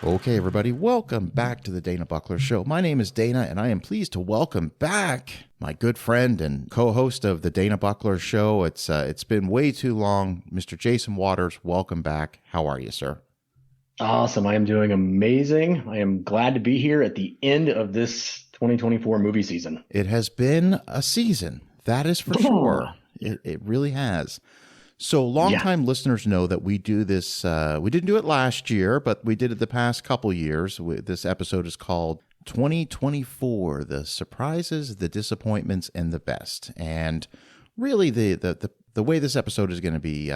Okay, everybody, welcome back to the DanaBuckler Show. My name is Dana, and I am pleased to welcome back my good friend and co-host of the DanaBuckler Show. It's been way too long, Mr. Jason Waters. Welcome back. How are you, sir? Awesome. I am doing amazing. I am glad to be here at the end of this 2024 movie season. It has been a season, that is for sure. It really has. So longtime listeners know that we do this. We didn't do it last year, but we did it the past couple years. This episode is called 2024, The Surprises, the Disappointments, and the Best. And really the way this episode is going to be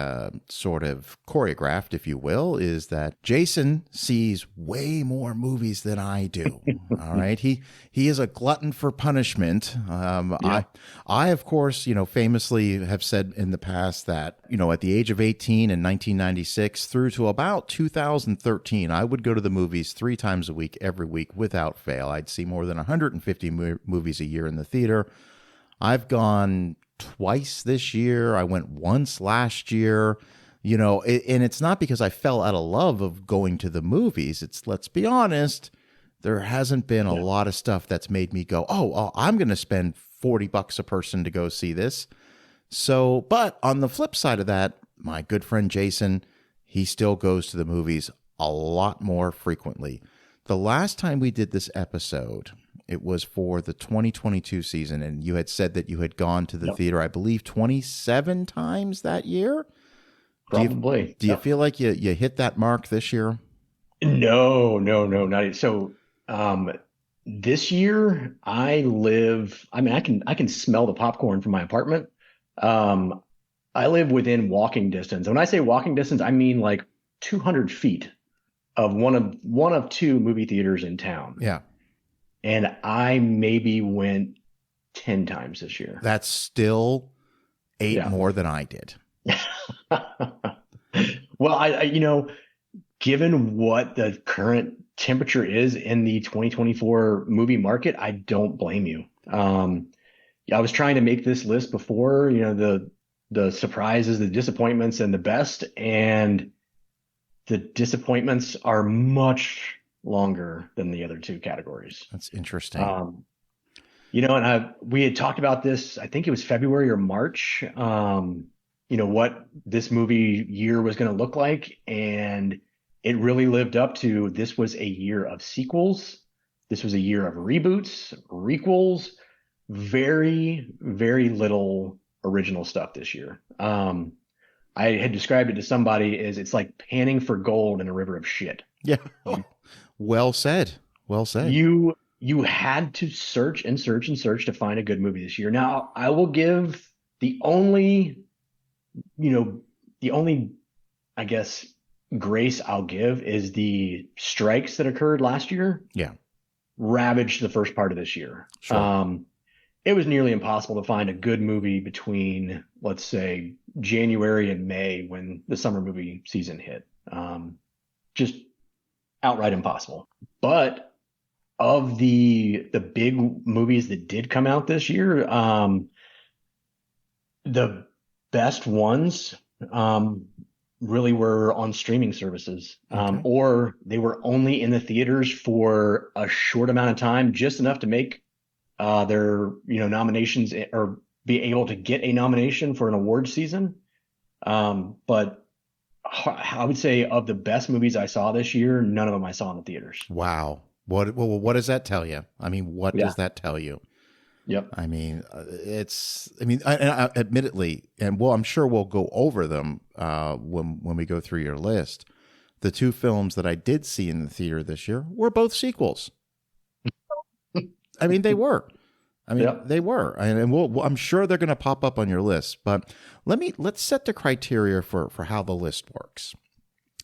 sort of choreographed, if you will, is that Jason sees way more movies than I do. All right. He is a glutton for punishment. I, of course, famously have said in the past that, at the age of 18 in 1996 through to about 2013, I would go to the movies 3 times a week, every week without fail. I'd see more than 150 movies a year in the theater. I've gone twice this year. I went once last year, and it's not because I fell out of love of going to the movies. It's, let's be honest, there hasn't been a lot of stuff that's made me go, oh, I'm going to spend $40 a person to go see this. So, but on the flip side of that, my good friend Jason, he still goes to the movies a lot more frequently. The last time we did this episode, it was for the 2022 season, and you had said that you had gone to the theater, I believe, 27 times that year. Probably. Do you feel like you hit that mark this year? No, not yet. So this year I can smell the popcorn from my apartment. I live within walking distance. When I say walking distance, I mean like 200 feet of one of 2 movie theaters in town. Yeah. And I maybe went 10 times this year. That's still 8 more than I did. Well, I given what the current temperature is in the 2024 movie market, I don't blame you. I was trying to make this list before, the surprises, the disappointments, and the best. And the disappointments are much longer than the other 2 categories. That's interesting. And we had talked about this, I think it was February or March, what this movie year was going to look like. And it really lived up to, this was a year of sequels. This was a year of reboots, requels, very, very little original stuff this year. I had described it to somebody as it's like panning for gold in a river of shit. Yeah. Well said. Well said. You had to search and search and search to find a good movie this year. Now, I will give the only, I guess, grace I'll give is the strikes that occurred last year. Yeah. Ravaged the first part of this year. Sure. It was nearly impossible to find a good movie between, let's say, January and May when the summer movie season hit. Just outright impossible. But of the big movies that did come out this year, the best ones really were on streaming services, or they were only in the theaters for a short amount of time, just enough to make their nominations or be able to get a nomination for an award season. But I would say of the best movies I saw this year, none of them I saw in the theaters. Wow. What does that tell you? I mean, what does that tell you? Yep. I mean, admittedly, and I'm sure we'll go over them when we go through your list. The 2 films that I did see in the theater this year were both sequels. I mean, they were. They were. And I'm sure they're going to pop up on your list. But let's set the criteria for how the list works.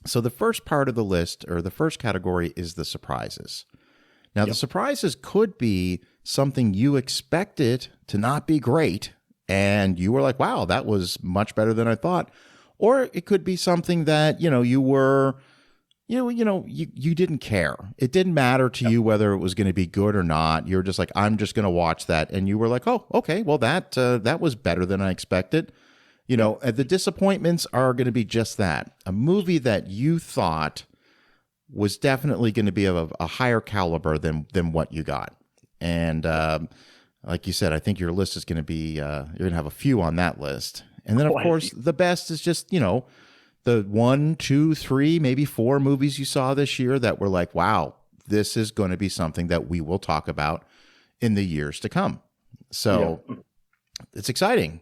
So the first part of the list, or the first category, is the surprises. Now, the surprises could be something you expected to not be great, and you were like, wow, that was much better than I thought. Or it could be something that, you were, you didn't care. It didn't matter to you whether it was going to be good or not. You're just like, I'm just going to watch that. And you were like, oh, okay, well, that was better than I expected. The disappointments are going to be just that. A movie that you thought was definitely going to be of a higher caliber than what you got. And like you said, I think your list is going to be, you're going to have a few on that list. And then, of course, the best is just, the 1, 2, 3, maybe 4 movies you saw this year that were like, wow, this is going to be something that we will talk about in the years to come. So it's exciting.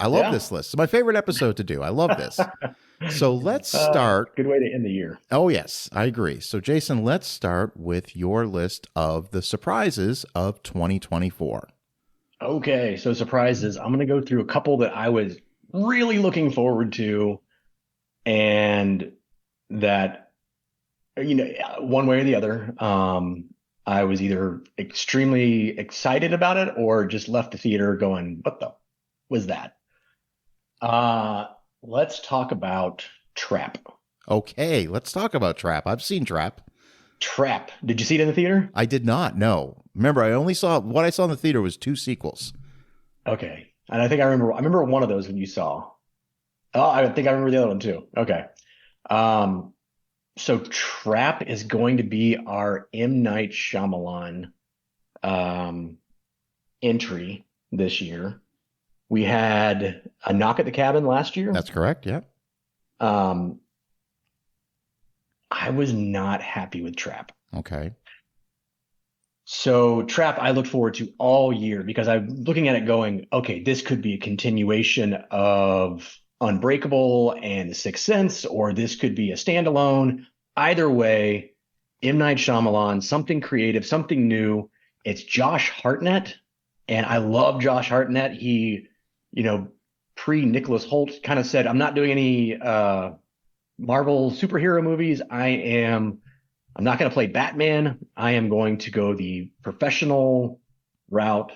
I love this list. It's my favorite episode to do. I love this. So let's start. Good way to end the year. Oh, yes, I agree. So, Jason, let's start with your list of the surprises of 2024. Okay, so surprises. I'm going to go through a couple that I was really looking forward to, and that, one way or the other, I was either extremely excited about it or just left the theater going, what the was that? Let's talk about Trap. Okay, let's talk about Trap. I've seen Trap. Trap. Did you see it in the theater? I did not, no. Remember, what I saw in the theater was 2 sequels. Okay. And I remember one of those when you saw. Oh, I think I remember the other one too. Okay. So Trap is going to be our M. Night Shyamalan entry this year. We had A Knock at the Cabin last year. That's correct, yeah. I was not happy with Trap. Okay. So Trap, I looked forward to all year because I'm looking at it going, okay, this could be a continuation of Unbreakable and The Sixth Sense, or this could be a standalone. Either way, M. Night Shyamalan, something creative, something new. It's Josh Hartnett, and I love Josh Hartnett. He, pre-Nicholas Hoult kind of said, I'm not doing any Marvel superhero movies. I'm not going to play Batman. I am going to go the professional route.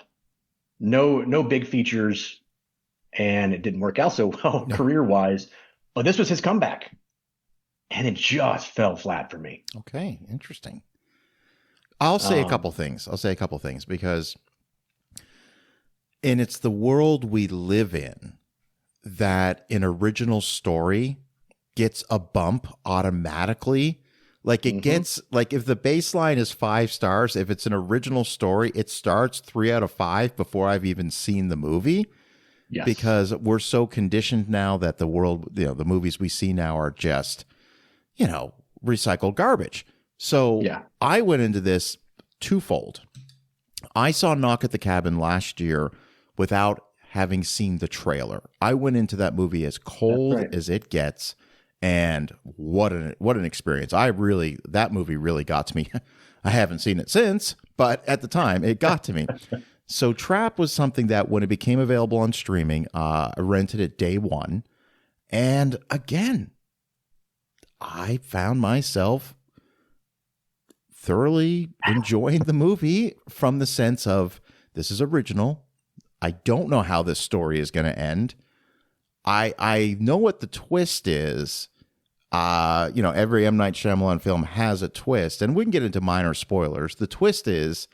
No big features. And it didn't work out so well career-wise. But this was his comeback. And it just fell flat for me. Okay, interesting. I'll say a couple things. Because it's the world we live in that an original story gets a bump automatically. Like it gets, like if the baseline is 5 stars, if it's an original story, it starts 3 out of 5 before I've even seen the movie. Yes. Because we're so conditioned now that the world, the movies we see now are just, recycled garbage. So I went into this twofold. I saw Knock at the Cabin last year without having seen the trailer. I went into that movie as cold as it gets. And what an experience. That movie really got to me. I haven't seen it since, but at the time it got to me. So Trap was something that when it became available on streaming, I rented it day one. And again, I found myself thoroughly enjoying the movie from the sense of this is original. I don't know how this story is going to end. I know what the twist is. Every M. Night Shyamalan film has a twist, and we can get into minor spoilers. The twist is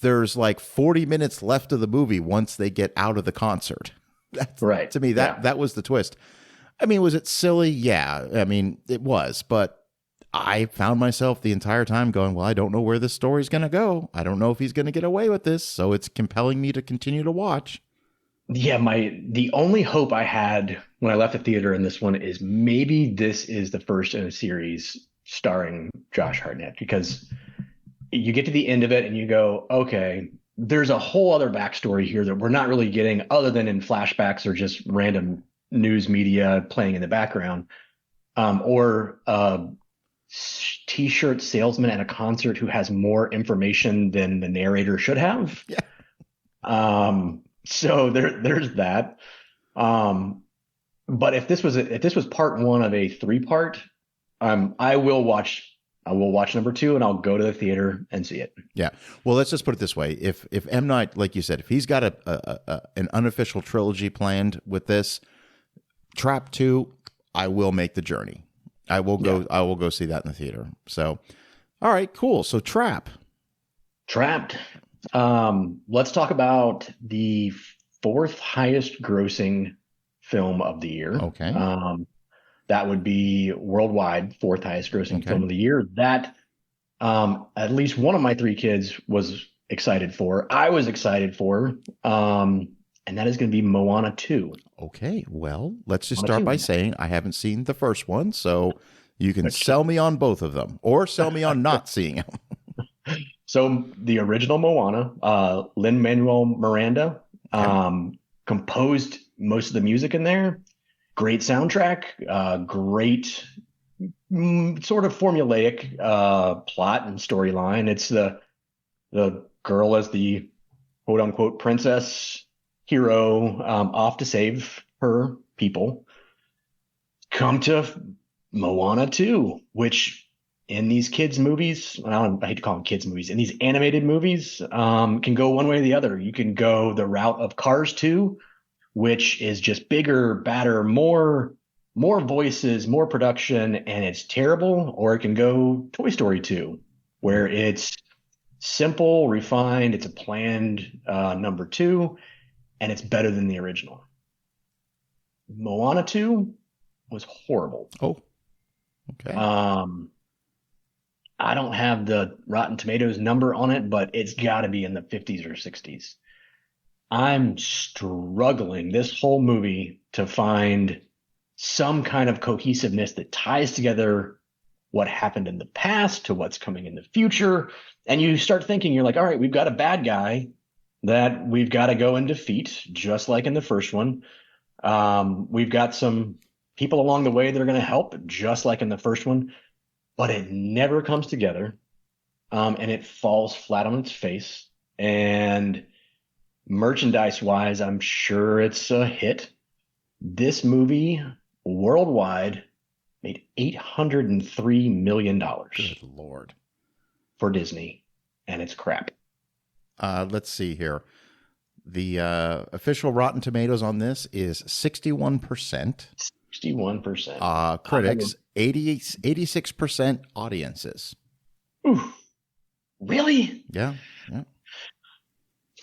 there's like 40 minutes left of the movie once they get out of the concert. That's, right. To me, that was the twist. I mean, was it silly? Yeah. I mean, it was, but I found myself the entire time going, well, I don't know where this story's going to go. I don't know if he's going to get away with this. So it's compelling me to continue to watch. Yeah, the only hope I had when I left the theater in this one is maybe this is the first in a series starring Josh Hartnett, because you get to the end of it and you go, okay, there's a whole other backstory here that we're not really getting other than in flashbacks or just random news media playing in the background, or a t-shirt salesman at a concert who has more information than the narrator should have. Yeah. So there's that. But if this was part one of a 3-part, I will watch number 2 and I'll go to the theater and see it. Yeah. Well, let's just put it this way. If M. Night, like you said, if he's got an unofficial trilogy planned with this, Trap 2, I will make the journey. I will go see that in the theater. So, all right, cool. So Trapped. Let's talk about the 4th highest grossing film of the year. Okay. that would be worldwide fourth highest grossing film of the year. That at least one of my three kids was excited for. I was excited for, and that is going to be Moana 2. Okay, well, let's just start by saying I haven't seen the first one, so you can sell me on both of them or sell me on not seeing them. So the original Moana, Lin-Manuel Miranda, composed most of the music in there. Great soundtrack, great sort of formulaic plot and storyline. It's the girl as the quote unquote princess hero off to save her people. Come to Moana 2, which in these kids movies, I hate to call them kids movies, in these animated movies can go one way or the other. You can go the route of Cars 2, which is just bigger, badder, more voices, more production, and it's terrible. Or it can go Toy Story 2, where it's simple, refined, it's a planned number 2, and it's better than the original. Moana 2 was horrible. Oh, okay. I don't have the Rotten Tomatoes number on it, but it's got to be in the 50s or 60s. I'm struggling this whole movie to find some kind of cohesiveness that ties together what happened in the past to what's coming in the future. And you start thinking, you're like, all right, we've got a bad guy that we've got to go and defeat, just like in the first one. We've got some people along the way that are going to help, just like in the first one. But it never comes together, and it falls flat on its face. And merchandise-wise, I'm sure it's a hit. This movie, worldwide, made $803 million. Good Lord. For Disney, and it's crap. Let's see here. The official Rotten Tomatoes on this is 61%. 61%. Critics, 86% audiences. Ooh, really? Yeah.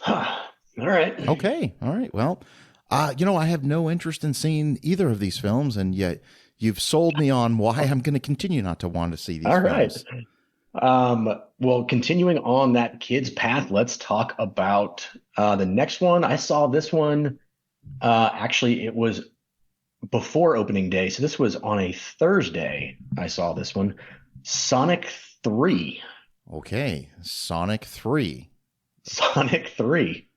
All right. Okay. All right. Well, I have no interest in seeing either of these films, and yet you've sold me on why I'm going to continue not to want to see these films. All right. Well, continuing on that kid's path, let's talk about the next one. I saw this one. Actually, it was before opening day. So this was on a Thursday. I saw this one. Sonic 3. Okay. Sonic 3. Sonic 3.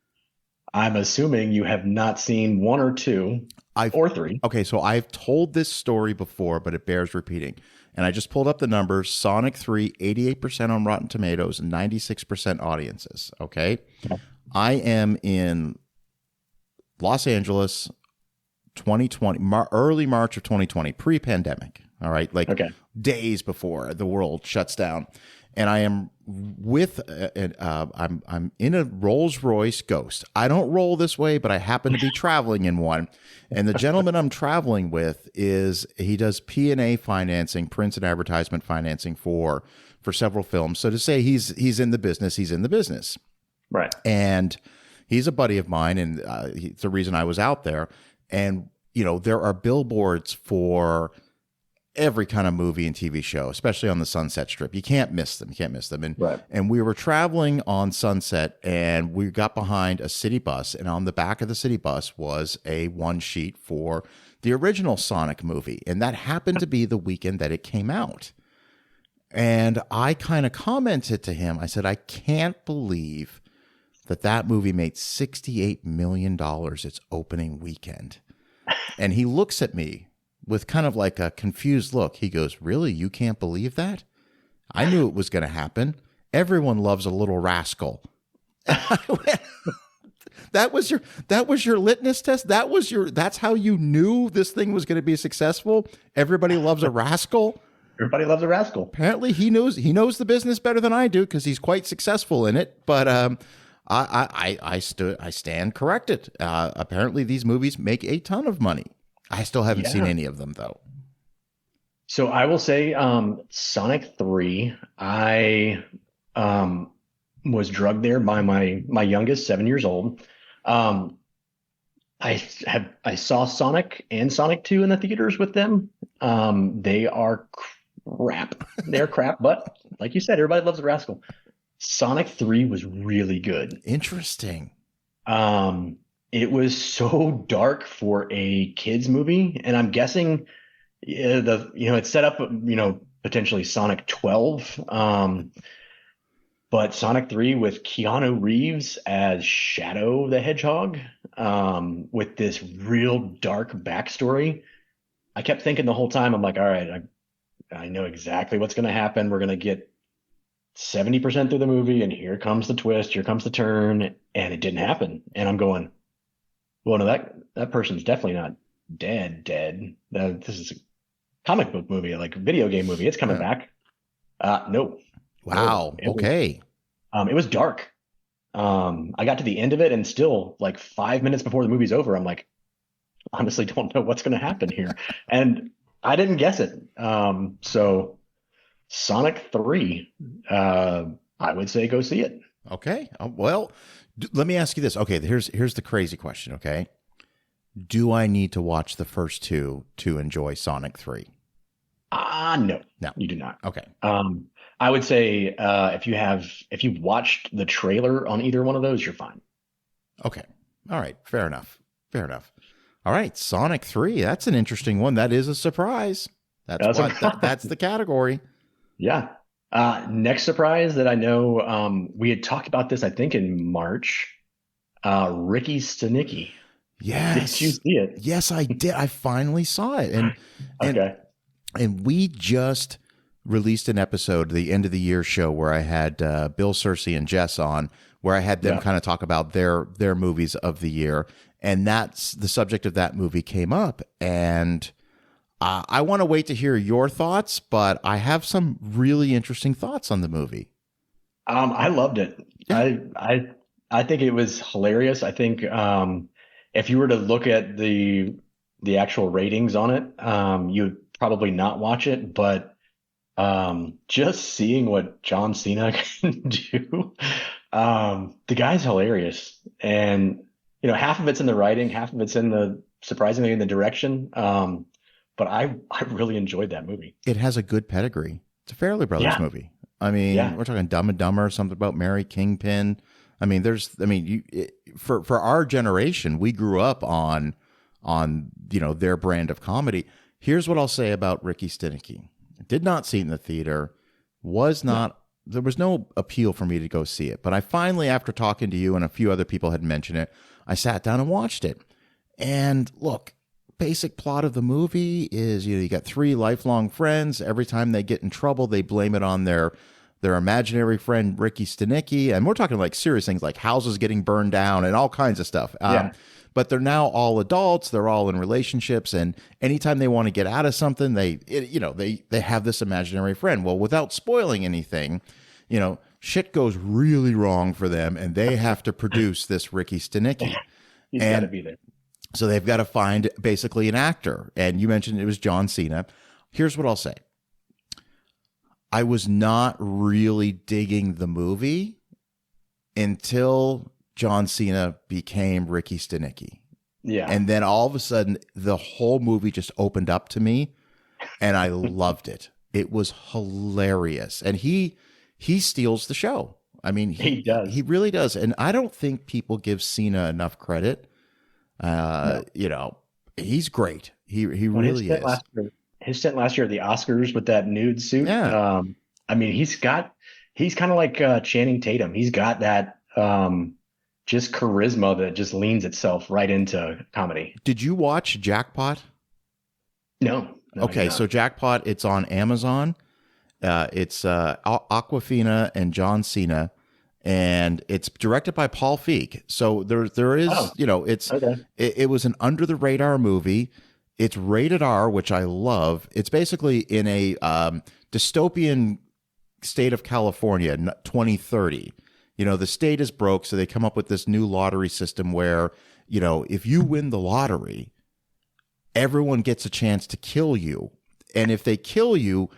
I'm assuming you have not seen 1 or 2 or 3. Okay. So I've told this story before, but it bears repeating. And I just pulled up the numbers. Sonic 3, 88% on Rotten Tomatoes, 96% audiences. Okay. I am in Los Angeles, 2020, early March of 2020, pre-pandemic. All right. Like days before the world shuts down. And I am with, I'm in a Rolls Royce Ghost. I don't roll this way, but I happen to be traveling in one. And the gentleman I'm traveling with he does P&A financing, prints and advertisement financing for several films. So to say he's in the business, he's in the business. Right. And he's a buddy of mine, and it's the reason I was out there. And, there are billboards for every kind of movie and TV show, especially on the Sunset Strip. You can't miss them. And we were traveling on Sunset, and we got behind a city bus, and on the back of the city bus was a one sheet for the original Sonic movie. And that happened to be the weekend that it came out. And I kind of commented to him, I said, I can't believe that movie made $68 million its opening weekend. And he looks at me with kind of like a confused look. He goes, really? You can't believe that? I knew it was going to happen. Everyone loves a little rascal. That was your litmus test? That's how you knew this thing was going to be successful? Everybody loves a rascal? Everybody loves a rascal. Apparently he knows the business better than I do, because he's quite successful in it. But I stand corrected. Apparently these movies make a ton of money. I still haven't seen any of them, though. So I will say Sonic 3, I was drugged there by my youngest, 7 years old. I saw Sonic and Sonic 2 in the theaters with them. They are crap. They're crap, but like you said, everybody loves a rascal. Sonic 3 was really good. Interesting. Um, it was so dark for a kids movie, and I'm guessing it's set up, potentially Sonic 12. But Sonic 3 with Keanu Reeves as Shadow the Hedgehog, with this real dark backstory. I kept thinking the whole time, I'm like, all right, I know exactly what's going to happen. We're going to get 70% through the movie, and here comes the twist, here comes the turn, and it didn't happen. And I'm going, well, no, that person's definitely not dead. This is a comic book movie, like a video game movie. It's coming back. No. Wow. Okay. It was dark. I got to the end of it, and still, like 5 minutes before the movie's over, I'm like, honestly don't know what's going to happen here. And I didn't guess it. So Sonic 3, I would say go see it. Okay. Well, let me ask you this. Okay, here's the crazy question, okay? Do I need to watch the first two to enjoy Sonic 3? No, you do not. Okay. I would say if you've watched the trailer on either one of those, you're fine. Okay. All right. Fair enough. All right. Sonic 3. That's an interesting one. That is a surprise. That's the category. Yeah. Next surprise that I know, we had talked about this, I think, in March. Ricky Stenicki. Yes. Did you see it? Yes, I did. I finally saw it. Okay. And we just released an episode, the end of the year show, where I had Bill Cersei and Jess on, where I had them kind of talk about their movies of the year. And that's the subject of that movie came up. And I want to wait to hear your thoughts, but I have some really interesting thoughts on the movie. I loved it. Yeah. I think it was hilarious. I think if you were to look at the actual ratings on it, you would probably not watch it, but just seeing what John Cena can do, the guy's hilarious. And half of it's in the writing, half of it's surprisingly in the direction. But I really enjoyed that movie. It has a good pedigree. It's a Farrelly Brothers movie. I mean, we're talking Dumb and Dumber, something about Mary Kingpin. I mean, for our generation, we grew up on their brand of comedy. Here's what I'll say about Ricky Stenicki. Did not see it in the theater. There was no appeal for me to go see it. But I finally, after talking to you and a few other people had mentioned it, I sat down and watched it. And look, basic plot of the movie is you got three lifelong friends. Every time they get in trouble, they blame it on their imaginary friend Ricky Stenicki. And we're talking like serious things like houses getting burned down and all kinds of stuff. But they're now all adults. They're all in relationships, and anytime they want to get out of something, they have this imaginary friend. Well, without spoiling anything, shit goes really wrong for them, and they have to produce this Ricky Stenicki. He's got to be there. So they've got to find basically an actor, and you mentioned it was John Cena. Here's what I'll say: I was not really digging the movie until John Cena became Ricky Stenicki. Yeah. And then all of a sudden, the whole movie just opened up to me, and I loved it. It was hilarious. And he steals the show. I mean, he does. He really does. And I don't think people give Cena enough credit. No. He's great. He really is. His stint last year at the Oscars with that nude suit. Yeah. I mean, he's kind of like Channing Tatum. He's got that just charisma that just leans itself right into comedy. Did you watch Jackpot? No. Okay, so Jackpot, it's on Amazon. It's Awkwafina and John Cena, and it's directed by Paul Feig. So there is, it was an under the radar movie. It's rated R, which I love. It's basically in a dystopian state of California, 2030. The state is broke, so they come up with this new lottery system where, if you win the lottery, everyone gets a chance to kill you. And if they kill you,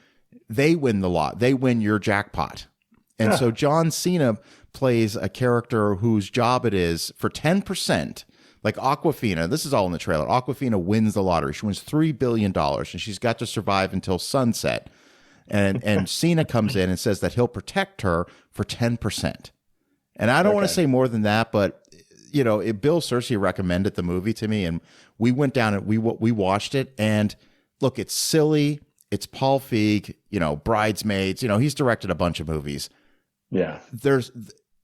they win the lot. They win your jackpot. And so John Cena plays a character whose job it is for 10%, Like Aquafina, this is all in the trailer. Aquafina wins the lottery. She wins $3 billion, and she's got to survive until sunset. And Cena comes in and says that he'll protect her for 10%. And I don't want to say more than that, but Bill Cersei recommended the movie to me, and we went down and we watched it. And look, it's silly. It's Paul Feig. Bridesmaids. He's directed a bunch of movies. Yeah. There's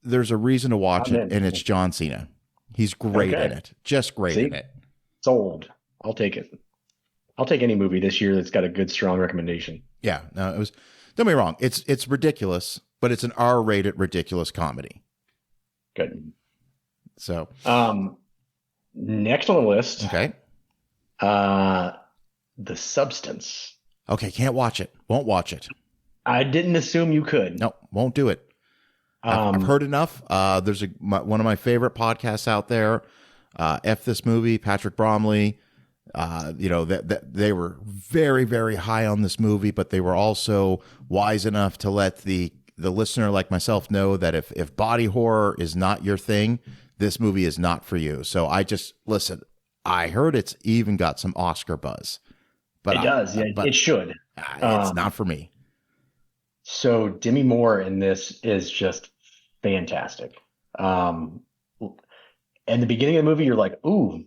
a reason to watch it, and it's John Cena. He's great in it. Just great in it. Sold. I'll take it. I'll take any movie this year that's got a good, strong recommendation. Yeah. No, it was. Don't get me wrong. It's ridiculous, but it's an R-rated ridiculous comedy. Good. So. Next on the list. Okay. The Substance. Okay. Can't watch it. Won't watch it. I didn't assume you could. No, won't do it. I've heard enough. There's one of my favorite podcasts out there. F This Movie, Patrick Bromley. That they were very, very high on this movie, but they were also wise enough to let the listener like myself know that if body horror is not your thing, this movie is not for you. So listen. I heard it's even got some Oscar buzz, but it does. Yeah, it should. It's not for me. So Demi Moore in this is just fantastic. In the beginning of the movie, you're like, ooh,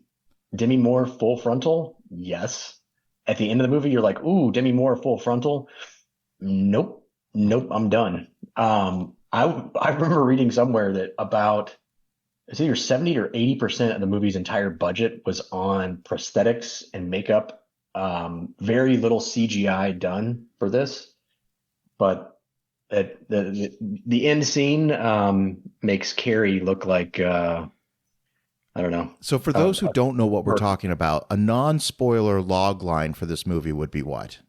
Demi Moore full frontal? Yes. At the end of the movie, you're like, ooh, Demi Moore full frontal? Nope, I'm done. I remember reading somewhere that it's either 70 or 80% of the movie's entire budget was on prosthetics and makeup. Very little CGI done for this. But the end scene makes Carrie look like I don't know. So for those who don't know what we're talking about, a non-spoiler log line for this movie would be what?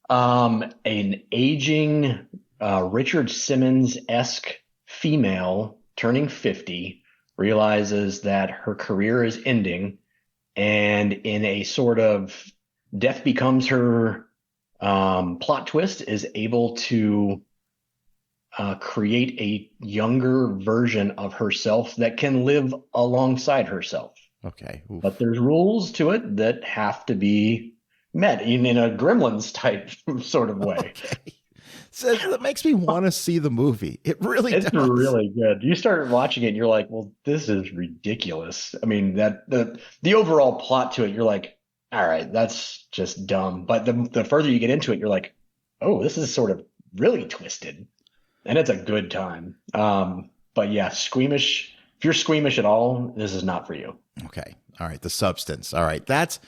An aging Richard Simmons-esque female turning 50 realizes that her career is ending, and in a sort of death becomes her plot twist, is able to create a younger version of herself that can live alongside herself. Okay. Oof. But there's rules to it that have to be met in a Gremlins type sort of way. Okay. So that makes me want to see the movie. It really does. It's really good. You start watching it and you're like, well, this is ridiculous. I mean, that the overall plot to it, you're like, all right, that's just dumb. But the further you get into it, you're like, oh, this is sort of really twisted. And it's a good time. But yeah, squeamish. If you're squeamish at all, this is not for you. Okay. All right. The Substance. All right. That's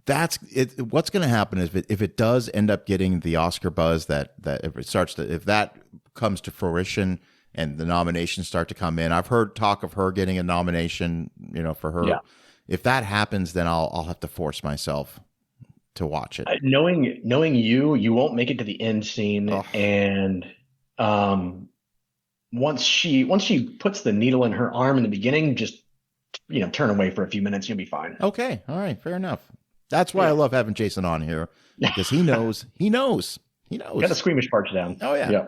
it. What's going to happen is if it does end up getting the Oscar buzz, that if that comes to fruition and the nominations start to come in, I've heard talk of her getting a nomination, for her. Yeah. If that happens, then I'll have to force myself to watch it. Knowing you won't make it to the end scene. Oh. And once she puts the needle in her arm in the beginning, just turn away for a few minutes, you'll be fine. Okay. All right. Fair enough. That's why I love having Jason on here, because he knows. Got the squeamish parts down. Oh yeah.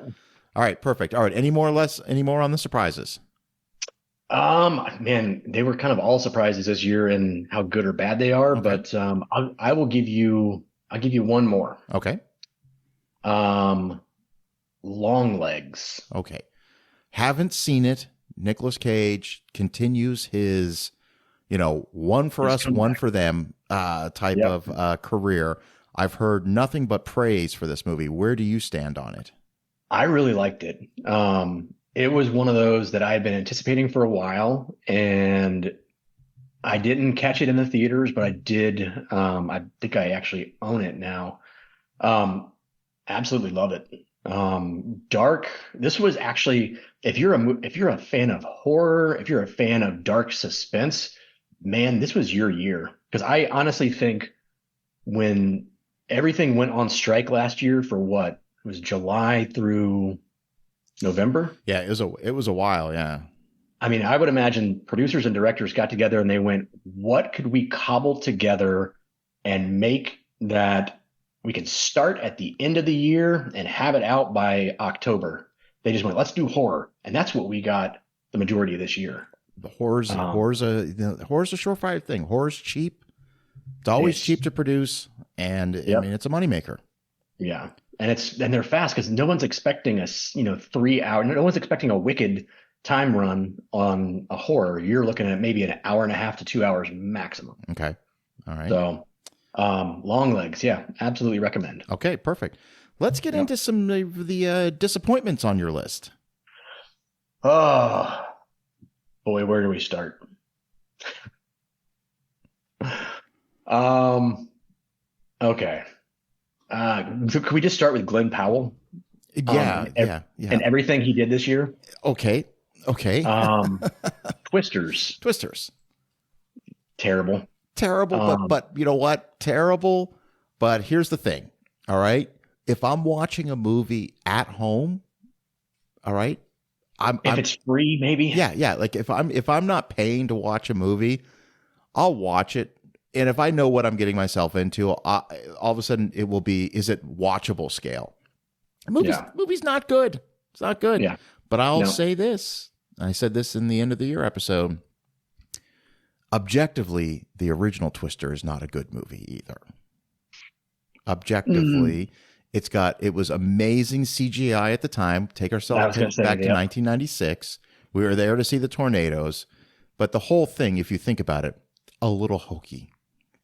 All right. Perfect. All right. Any more on the surprises? Man, they were kind of all surprises this year in how good or bad they are, okay. But I'll give you one more. Okay. Longlegs. Okay. Haven't seen it. Nicolas Cage continues his, one for us, one for them type of career. I've heard nothing but praise for this movie. Where do you stand on it? I really liked it. It was one of those that I had been anticipating for a while, and I didn't catch it in the theaters, but I did. I think I actually own it now. Absolutely love it. Dark. This was actually, if you're a fan of horror, if you're a fan of dark suspense, man, this was your year. Because I honestly think when everything went on strike last year for what? It was July through November. Yeah, it was a while. Yeah. I mean, I would imagine producers and directors got together and they went, what could we cobble together and make that we can start at the end of the year and have it out by October? They just went, let's do horror. And that's what we got the majority of this year. Horror's a surefire thing. Horror's cheap. It's always cheap to produce, and I mean, it's a moneymaker. Yeah, and they're fast because no one's expecting 3 hour. No one's expecting a Wicked time run on a horror. You're looking at maybe an hour and a half to 2 hours maximum. Okay, all right. So, long legs, yeah, absolutely recommend. Okay, perfect. Let's get into some of the disappointments on your list. Oh boy, where do we start? Okay. So can we just start with Glenn Powell? Yeah. And everything he did this year. Okay. Twisters. Terrible. But you know what? Terrible. But here's the thing. All right. If I'm watching a movie at home, all right. If it's free, maybe. Yeah. Like if I'm not paying to watch a movie, I'll watch it. And if I know what I'm getting myself into, all of a sudden it will be, is it watchable scale? Movie's not good. It's not good. Yeah. But I'll say this. I said this in the end of the year episode. Objectively, the original Twister is not a good movie either. Objectively, it was amazing CGI at the time. Take ourselves back to 1996. We were there to see the tornadoes. But the whole thing, if you think about it, a little hokey.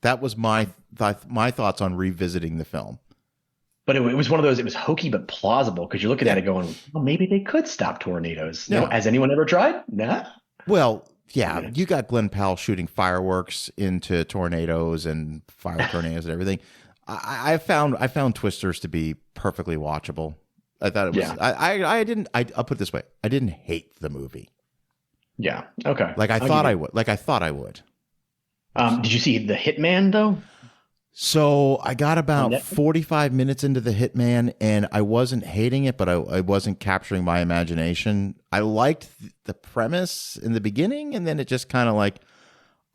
That was my thoughts on revisiting the film. But it was one of those, it was hokey but plausible because you're looking at it going, well, maybe they could stop tornadoes. Yeah. No, has anyone ever tried? Nah. Well, yeah, you got Glenn Powell shooting fireworks into tornadoes and fire tornadoes and everything. I found Twisters to be perfectly watchable. I thought it was. Yeah. I'll put it this way. I didn't hate the movie. Yeah. Okay. Like I thought I would. Did you see The Hitman though? So I got about 45 minutes into The Hitman, and I wasn't hating it, but I wasn't capturing my imagination. I liked the premise in the beginning, and then it just kind of like,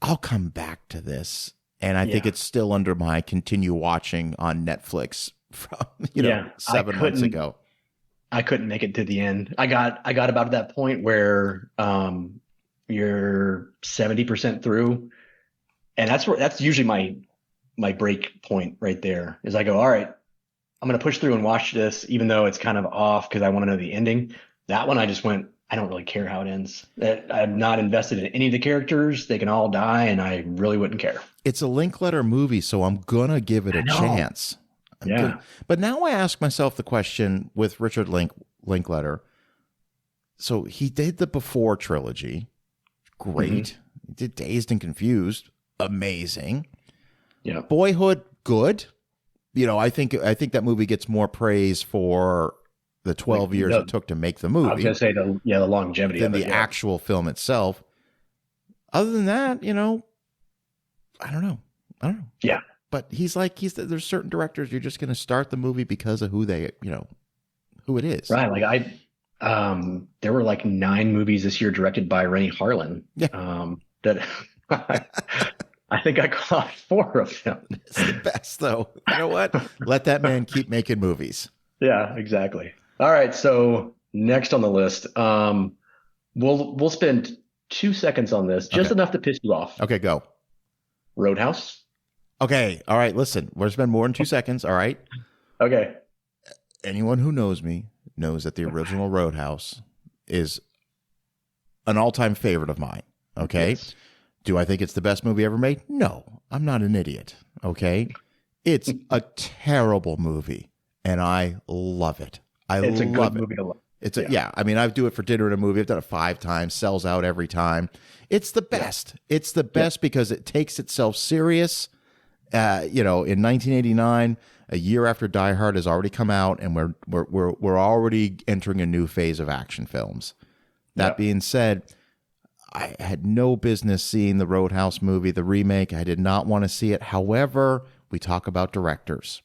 I'll come back to this. And I think it's still under my continue watching on Netflix from 7 months ago. I couldn't make it to the end. I got about that point where you're 70% through, and that's usually my break point right there. Is I go, all right, I'm going to push through and watch this, even though it's kind of off because I want to know the ending. That one I just went, I don't really care how it ends. I'm not invested in any of the characters. They can all die, and I really wouldn't care. It's a Linkletter movie, so I'm going to give it a chance. But now I ask myself the question with Richard Linkletter. So he did the Before trilogy. Great. Mm-hmm. He did Dazed and Confused. Amazing. Yeah. Boyhood, good. I think that movie gets more praise for the 12 years it took to make the movie. I was going to say the longevity than the actual film itself. Other than that, I don't know. Yeah. But there's certain directors you're just going to start the movie because of who they, who it is. Right. Like there were like 9 movies this year directed by Rennie Harlan. Yeah. That I think I caught 4 of them. It's the best though. You know what? Let that man keep making movies. Yeah, exactly. All right. So next on the list, we'll spend 2 seconds on this, just enough to piss you off. Okay, go. Roadhouse. Okay. All right. Listen, we're going to spend more than 2 seconds. All right. Okay. Anyone who knows me knows that the original Roadhouse is an all-time favorite of mine. Okay. Yes. Do I think it's the best movie ever made? No, I'm not an idiot. Okay. It's a terrible movie, and I love it. It's a good movie to love. I mean, I do it for dinner and a movie. I've done it 5 times, sells out every time. It's the best. Yeah. It's the best because it takes itself serious. In 1989, a year after Die Hard has already come out, and we're already entering a new phase of action films. That being said, I had no business seeing the Roadhouse movie, the remake. I did not want to see it. However, we talk about directors.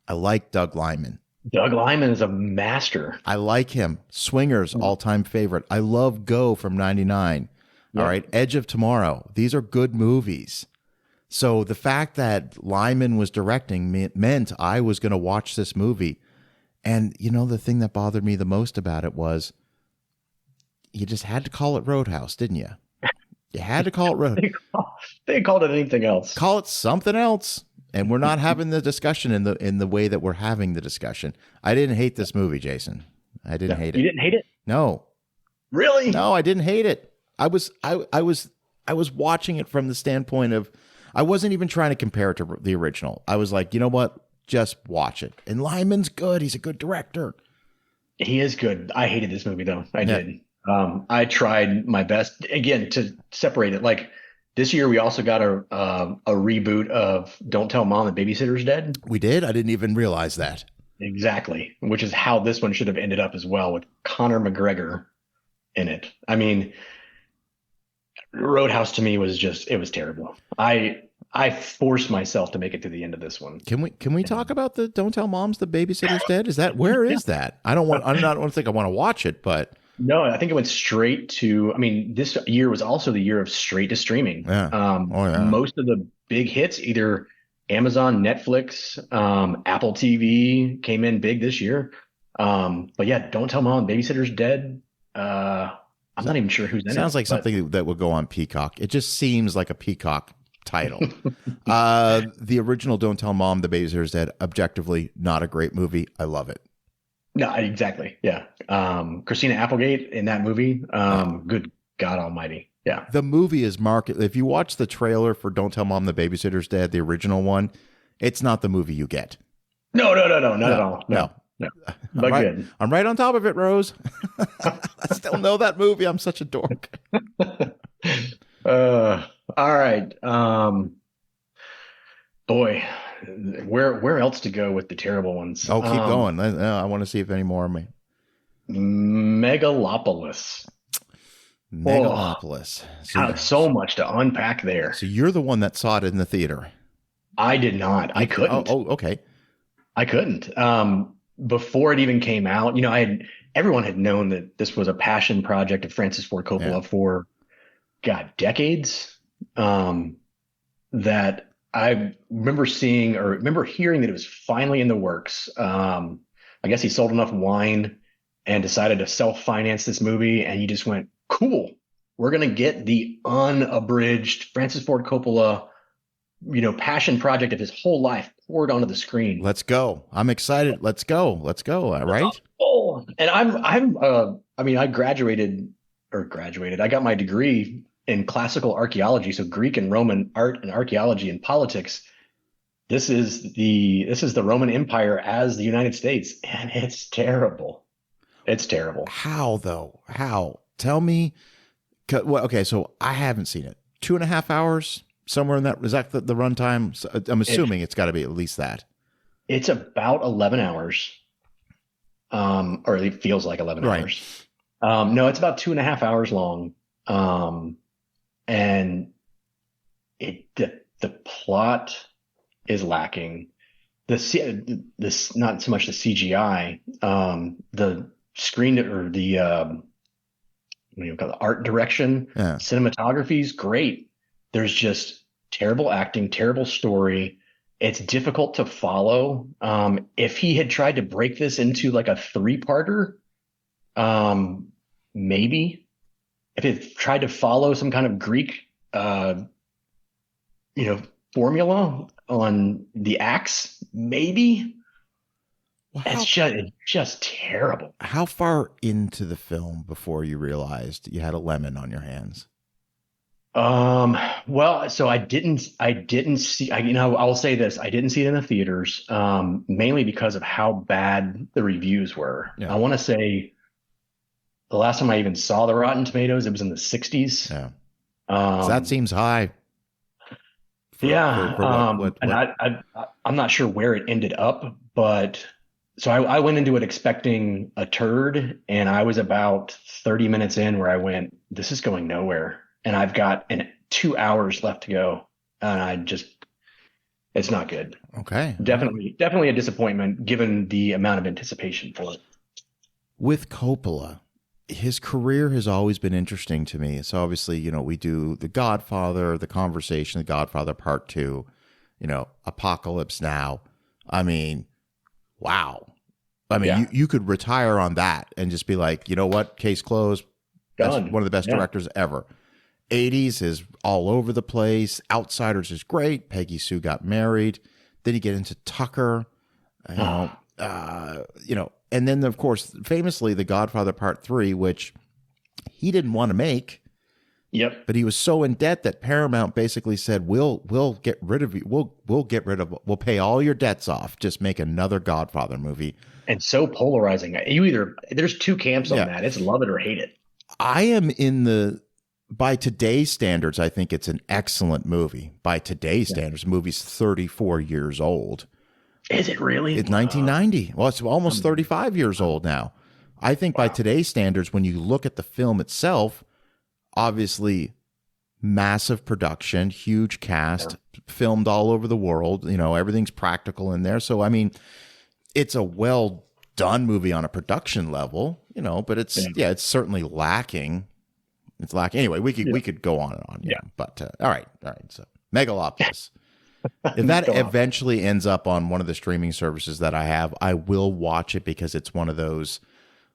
I like Doug Liman. Doug Liman is a master. I like him. Swingers, all-time favorite. I love Go from 99. All right. Edge of Tomorrow. These are good movies. So the fact that Liman was directing meant I was going to watch this movie. And, the thing that bothered me the most about it was you just had to call it Roadhouse, didn't you? You had to call it Roadhouse. They called it anything else. Call it something else. And we're not having the discussion in the way that we're having the discussion. I didn't hate this movie, Jason. I didn't hate it. You didn't hate it? No. Really? No, I didn't hate it. I was watching it from the standpoint of, I wasn't even trying to compare it to the original. I was like, you know what? Just watch it. And Lyman's good. He's a good director. He is good. I hated this movie though. I did. I tried my best again to separate it. Like this year, we also got a reboot of Don't Tell Mom the Babysitter's Dead. We did? I didn't even realize that. Exactly. Which is how this one should have ended up as well, with Conor McGregor in it. I mean, Roadhouse to me was it was terrible. I forced myself to make it to the end of this one. Can we talk about the Don't Tell Moms the Babysitter's Dead? Where is that? I don't want to think I want to watch it, but no, I think it went straight to, I mean, this year was also the year of straight to streaming. Yeah. Most of the big hits, either Amazon, Netflix, Apple TV came in big this year. But yeah, Don't Tell Mom, Babysitter's Dead. I'm not even sure who's in it. Sounds like something that would go on Peacock. It just seems like a Peacock title. The original Don't Tell Mom the Babysitter's Dead, objectively not a great movie. I love it. No, exactly. Yeah. Christina Applegate in that movie. Good God Almighty. Yeah. The movie is market. If you watch the trailer for Don't Tell Mom the Babysitter's Dead, the original one, it's not the movie you get. No, not at all. No. But good. I'm right on top of it, Rose. I still know that movie. I'm such a dork. All right. Boy, where else to go with the terrible ones? Oh, keep going. I want to see if any more of me. Megalopolis. So much to unpack there. So you're the one that saw it in the theater. I did not. I couldn't. Oh, okay. I couldn't. Before it even came out, everyone had known that this was a passion project of Francis Ford Coppola for decades. That I remember seeing or remember hearing that it was finally in the works. I guess he sold enough wine and decided to self-finance this movie, and he just went, cool, we're going to get the unabridged Francis Ford Coppola, passion project of his whole life poured onto the screen. Let's go. I'm excited. Let's go. All right. Oh, and I graduated. I got my degree in classical archaeology. So Greek and Roman art and archaeology and politics. This is the Roman Empire as the United States. And it's terrible. It's terrible. How though? How? Tell me. Well, okay. So I haven't seen it. 2.5 hours. Somewhere in that, is that the runtime? I'm assuming it's got to be at least that. It's about 11 hours, or it feels like 11 hours. No, it's about 2.5 hours long, and the plot is lacking. This not so much the CGI, the screen or the art direction, cinematography is great. There's just terrible acting, terrible story. It's difficult to follow. If he had tried to break this into like a 3-parter, maybe. If it tried to follow some kind of Greek, formula on the acts, maybe. Wow. It's just terrible. How far into the film before you realized you had a lemon on your hands? Well, so I didn't see, I will say this, I didn't see it in the theaters, mainly because of how bad the reviews were. Yeah. I want to say the last time I even saw the Rotten Tomatoes, it was in the 60s. Yeah. So that seems high. And I'm not sure where it ended up, but so I went into it expecting a turd, and I was about 30 minutes in where I went, this is going nowhere. And I've got 2 hours left to go, and it's not good. Okay. Definitely a disappointment given the amount of anticipation for it. With Coppola, his career has always been interesting to me. So obviously, we do The Godfather, The Conversation, The Godfather Part 2, Apocalypse Now. I mean, wow. I mean, you could retire on that and just be like, you know what, case closed. That's Done. one of the best Yeah. directors ever. 80s is all over the place. Outsiders is great. Peggy Sue got married. Then you get into Tucker, and then of course, famously, The Godfather Part 3, which he didn't want to make. Yep. But he was so in debt that Paramount basically said, "We'll get rid of you. We'll pay all your debts off. Just make another Godfather movie." And so polarizing. There's two camps on that. It's love it or hate it. I am by today's standards, I think it's an excellent movie. By today's standards, the movie's 34 years old. Is it really? It's 1990. Well, it's almost 35 years old now. I think by today's standards, when you look at the film itself, obviously massive production, huge cast, filmed all over the world. Everything's practical in there. So, I mean, it's a well done movie on a production level, but it's certainly lacking. It's lacking. Anyway, we could go on and on. Yeah. But all right. So Megalopolis. If that eventually ends up on one of the streaming services that I have, I will watch it because it's one of those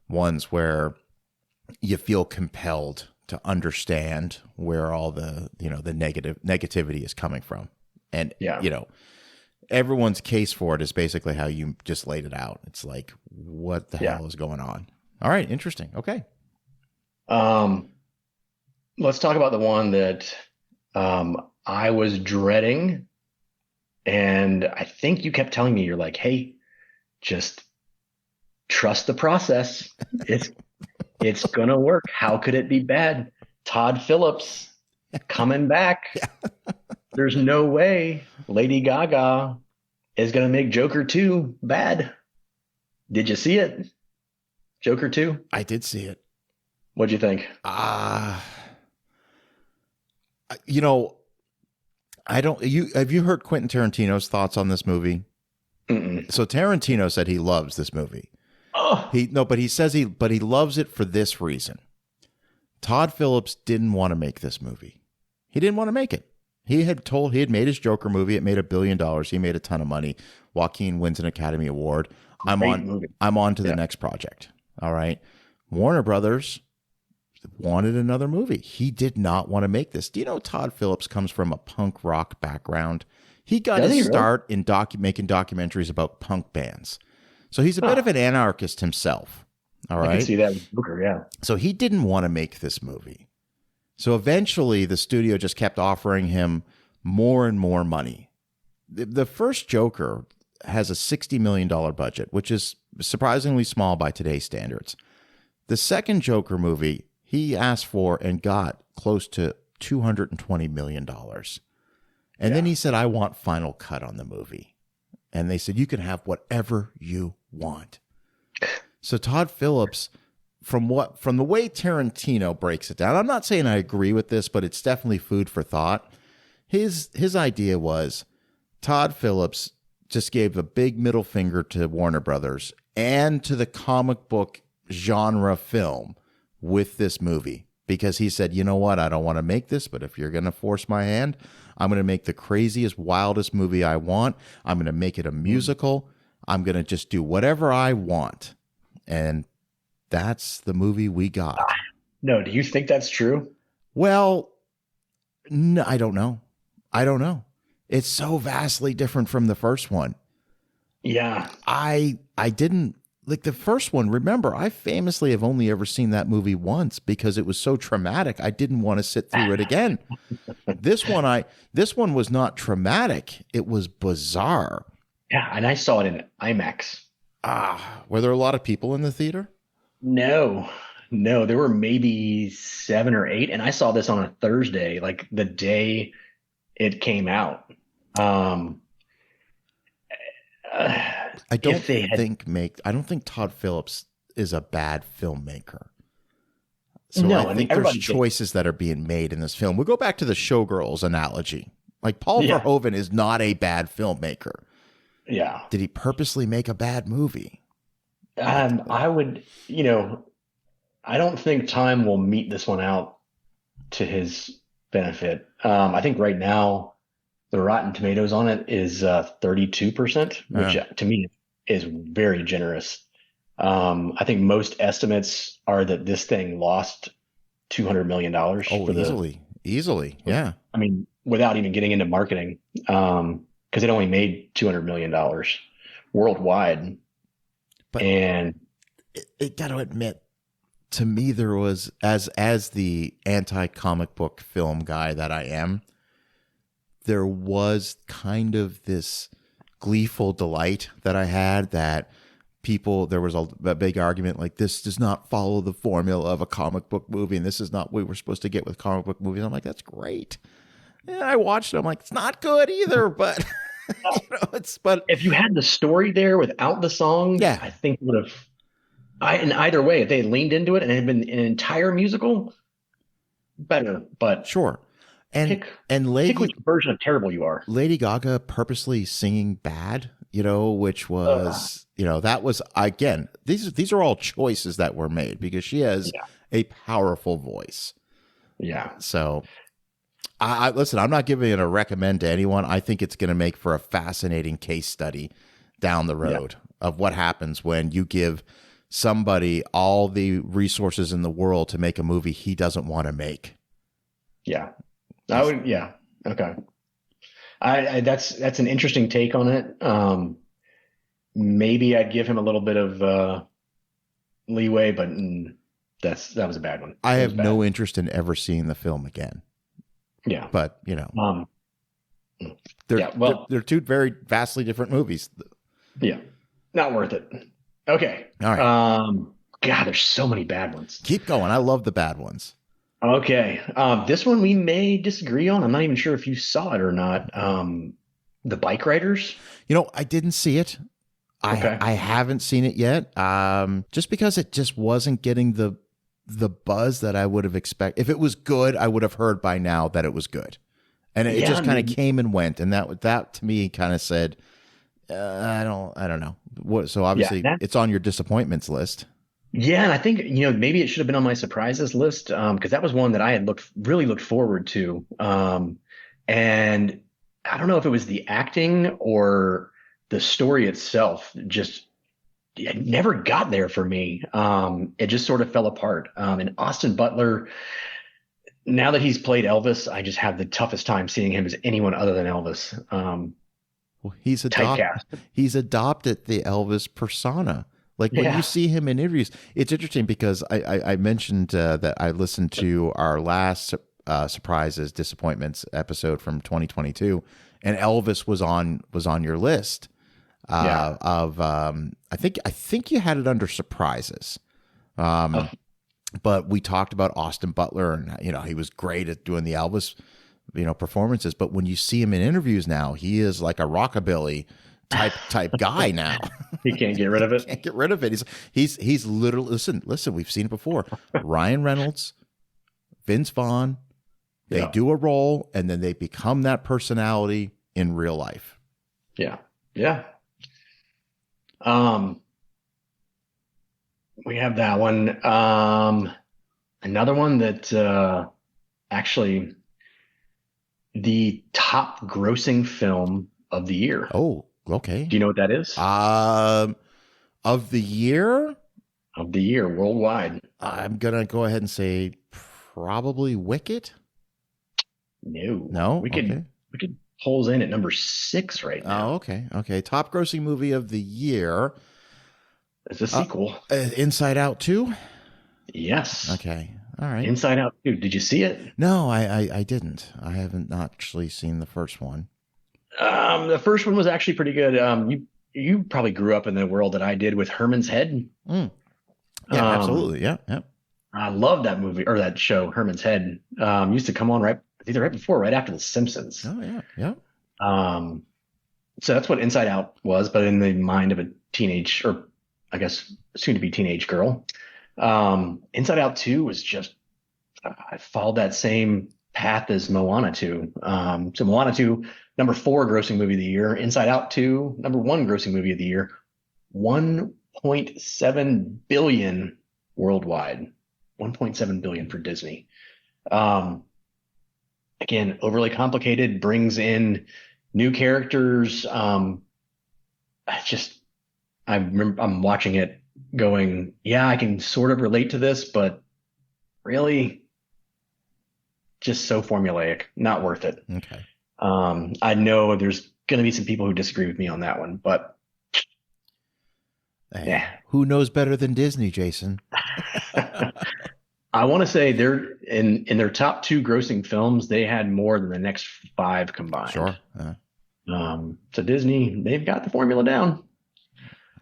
ones where you feel compelled to understand where all the negativity is coming from. And everyone's case for it is basically how you just laid it out. It's like, what the hell is going on? All right, interesting. Okay. Let's talk about the one that I was dreading. And I think you kept telling me, you're like, hey, just trust the process. It's going to work. How could it be bad? Todd Phillips coming back. There's no way Lady Gaga is going to make Joker 2 bad. Did you see it? Joker 2? I did see it. What'd you think? Have you heard Quentin Tarantino's thoughts on this movie? Mm-mm. So Tarantino said he loves this movie. Oh. But he says he loves it for this reason. Todd Phillips didn't want to make this movie. He didn't want to make it. He had made his Joker movie. It made $1 billion. He made a ton of money. Joaquin wins an Academy Award. I'm on to the next project. All right. Warner Brothers wanted another movie. He did not want to make this. Do you know Todd Phillips comes from a punk rock background? He got his start in making documentaries about punk bands. So he's a bit of an anarchist himself. All right. I can see that with Joker, yeah. So he didn't want to make this movie. So eventually the studio just kept offering him more and more money. The first Joker has a $60 million budget, which is surprisingly small by today's standards. The second Joker movie, he asked for and got close to $220 million. And then he said, I want final cut on the movie. And they said, you can have whatever you want. So Todd Phillips, from the way Tarantino breaks it down, I'm not saying I agree with this, but it's definitely food for thought. His idea was Todd Phillips just gave a big middle finger to Warner Brothers and to the comic book genre film with this movie, because he said, you know what, I don't want to make this, but if you're going to force my hand, I'm going to make the craziest, wildest movie I want. I'm going to make it a musical. I'm going to just do whatever I want. And that's the movie we got. No, do you think that's true? Well, no, I don't know. It's so vastly different from the first one. Yeah. I didn't like the first one. Remember, I famously have only ever seen that movie once because it was so traumatic. I didn't want to sit through it again. This one was not traumatic. It was bizarre. Yeah, and I saw it in IMAX. Were there a lot of people in the theater? No, there were maybe 7 or 8, and I saw this on a Thursday, like the day it came out. I don't think Todd Phillips is a bad filmmaker. So no, I think there's choices that are being made in this film. We'll go back to the Showgirls analogy. Like Paul Verhoeven is not a bad filmmaker. Yeah. Did he purposely make a bad movie? I would, I don't think time will meet this one out to his benefit. I think right now the Rotten Tomatoes on it is 32%, which to me is very generous. I think most estimates are that this thing lost $200 million Oh, for easily. Yeah. I mean, without even getting into marketing, because it only made $200 million worldwide. But And it got to admit, to me, there was, as the anti-comic book film guy that I am, there was kind of this gleeful delight that I had that there was a big argument like, this does not follow the formula of a comic book movie, and this is not what we were supposed to get with comic book movies. I'm like, that's great. And I watched it. I'm like, it's not good either, but but if you had the story there without the song, yeah, I think would have. In either way, if they had leaned into it and it had been an entire musical, better. But sure. And pick which version of terrible you are. Lady Gaga purposely singing bad, which was, that was, again, these are all choices that were made because she has a powerful voice. Yeah. So I listen, I'm not giving it a recommend to anyone. I think it's going to make for a fascinating case study down the road of what happens when you give somebody all the resources in the world to make a movie he doesn't want to make. Yeah. I would, yeah. Okay. That's an interesting take on it. Maybe I'd give him a little bit of leeway, but that was a bad one. I have no interest in ever seeing the film again. Yeah. But, they're two very vastly different movies. Yeah. Not worth it. Okay. All right. God, there's so many bad ones. Keep going. I love the bad ones. Okay. This one we may disagree on. I'm not even sure if you saw it or not. The Bike Riders. I didn't see it. Okay. I haven't seen it yet. Just because it just wasn't getting the buzz that I would have expected. If it was good, I would have heard by now that it was good. And it just kind of came and went. And that to me kind of said, I don't know. So obviously it's on your disappointments list. Yeah, and I think maybe it should have been on my surprises list because that was one that I had really looked forward to. And I don't know if it was the acting or the story itself. It never got there for me. It just sort of fell apart. And Austin Butler, now that he's played Elvis, I just have the toughest time seeing him as anyone other than Elvis. Well, he's adopted the Elvis persona. Like when you see him in interviews, it's interesting because I mentioned that I listened to our last surprises, disappointments episode from 2022, and Elvis was on your list of I think you had it under surprises, but we talked about Austin Butler and he was great at doing the Elvis performances, but when you see him in interviews now, he is like a rockabilly type guy now. He can't get rid of it. Can't get rid of it. He's literally listen. We've seen it before. Ryan Reynolds, Vince Vaughn, they do a role and then they become that personality in real life. Yeah. We have that one. Another one that actually the top grossing film of the year. Oh, okay. Do you know what that is? Of the year? Of the year, worldwide. I'm going to go ahead and say probably Wicked. No. We could pulls in at number 6 right now. Oh, okay. Top grossing movie of the year. It's a sequel. Inside Out 2? Yes. Okay. All right. Inside Out 2. Did you see it? No, I didn't. I haven't actually seen the first one. The first one was actually pretty good. You probably grew up in the world that I did with Herman's Head. Yeah, absolutely. Yeah. I love that movie or that show, Herman's Head. Used to come on right before, right after The Simpsons. Oh yeah. So that's what Inside Out was, but in the mind of a teenage, or I guess soon to be teenage girl. Inside Out 2 was just, I followed that same path as Moana 2. So Moana 2, number 4 grossing movie of the year. Inside Out 2, number 1 grossing movie of the year. 1.7 billion worldwide. 1.7 billion for Disney. Again, overly complicated, brings in new characters. I'm watching it going, yeah, I can sort of relate to this, but really, just so formulaic, not worth it. Okay. I know there's going to be some people who disagree with me on that one, but Hey, yeah. who knows better than Disney, Jason? I want to say they're in their top two grossing films, they had more than the next five combined. Sure. So Disney, they've got the formula down.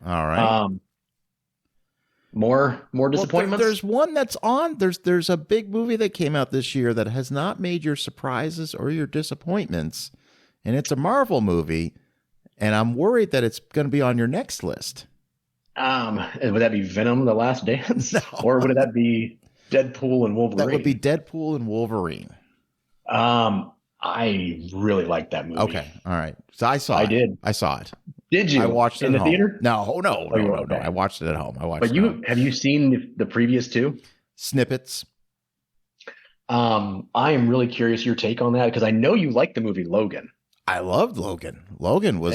All right. More disappointments. Well, there's one that's on. There's a big movie that came out this year that has not made your surprises or your disappointments, and it's a Marvel movie, and I'm worried that it's going to be on your next list. Would that be Venom: The Last Dance, No. Or would that be Deadpool and Wolverine? That would be Deadpool and Wolverine. I really liked that movie. Okay, all right. So I saw it. I saw it. Did you? I watched it in at the home. theater? No. Okay. I watched it at home. But have you seen the previous two? Snippets. I am really curious your take on that because I know you liked the movie Logan. I loved Logan. Logan was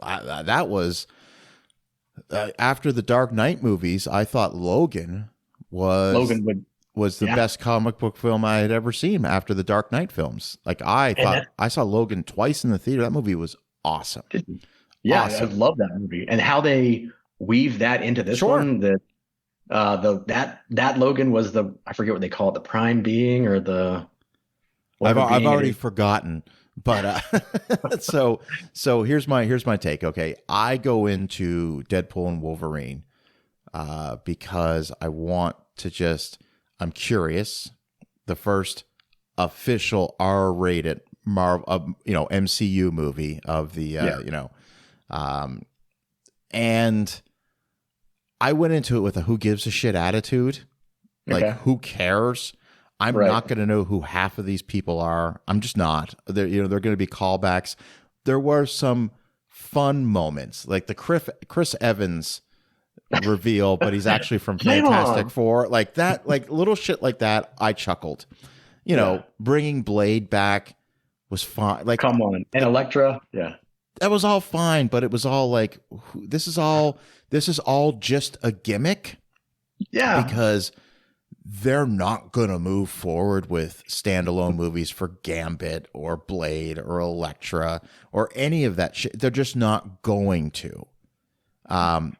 that was after the Dark Knight movies. I thought Logan was the best comic book film I had ever seen after the Dark Knight films. Like I saw Logan twice in the theater. That movie was awesome. Yeah, awesome. I love that movie and how they weave that into this one. That Logan was I forget what they call it, the prime being or the. I've already forgotten, but so here's my take. Okay, I go into Deadpool and Wolverine because I want to I'm curious. The first official R-rated Marvel, MCU movie of the and I went into it with a who gives a shit attitude. Like, who cares? I'm not going to know who half of these people are. I'm just not. They're going to be callbacks. There were some fun moments, like the Chris Evans reveal, but he's actually from Fantastic Four. Like that, like little shit like that. I chuckled. Bringing Blade back was fine. Like, come on, and Elektra, yeah. That was all fine, but it was all like, this is all just a gimmick. Yeah. Because they're not going to move forward with standalone movies for Gambit or Blade or Elektra or any of that shit. They're just not going to. The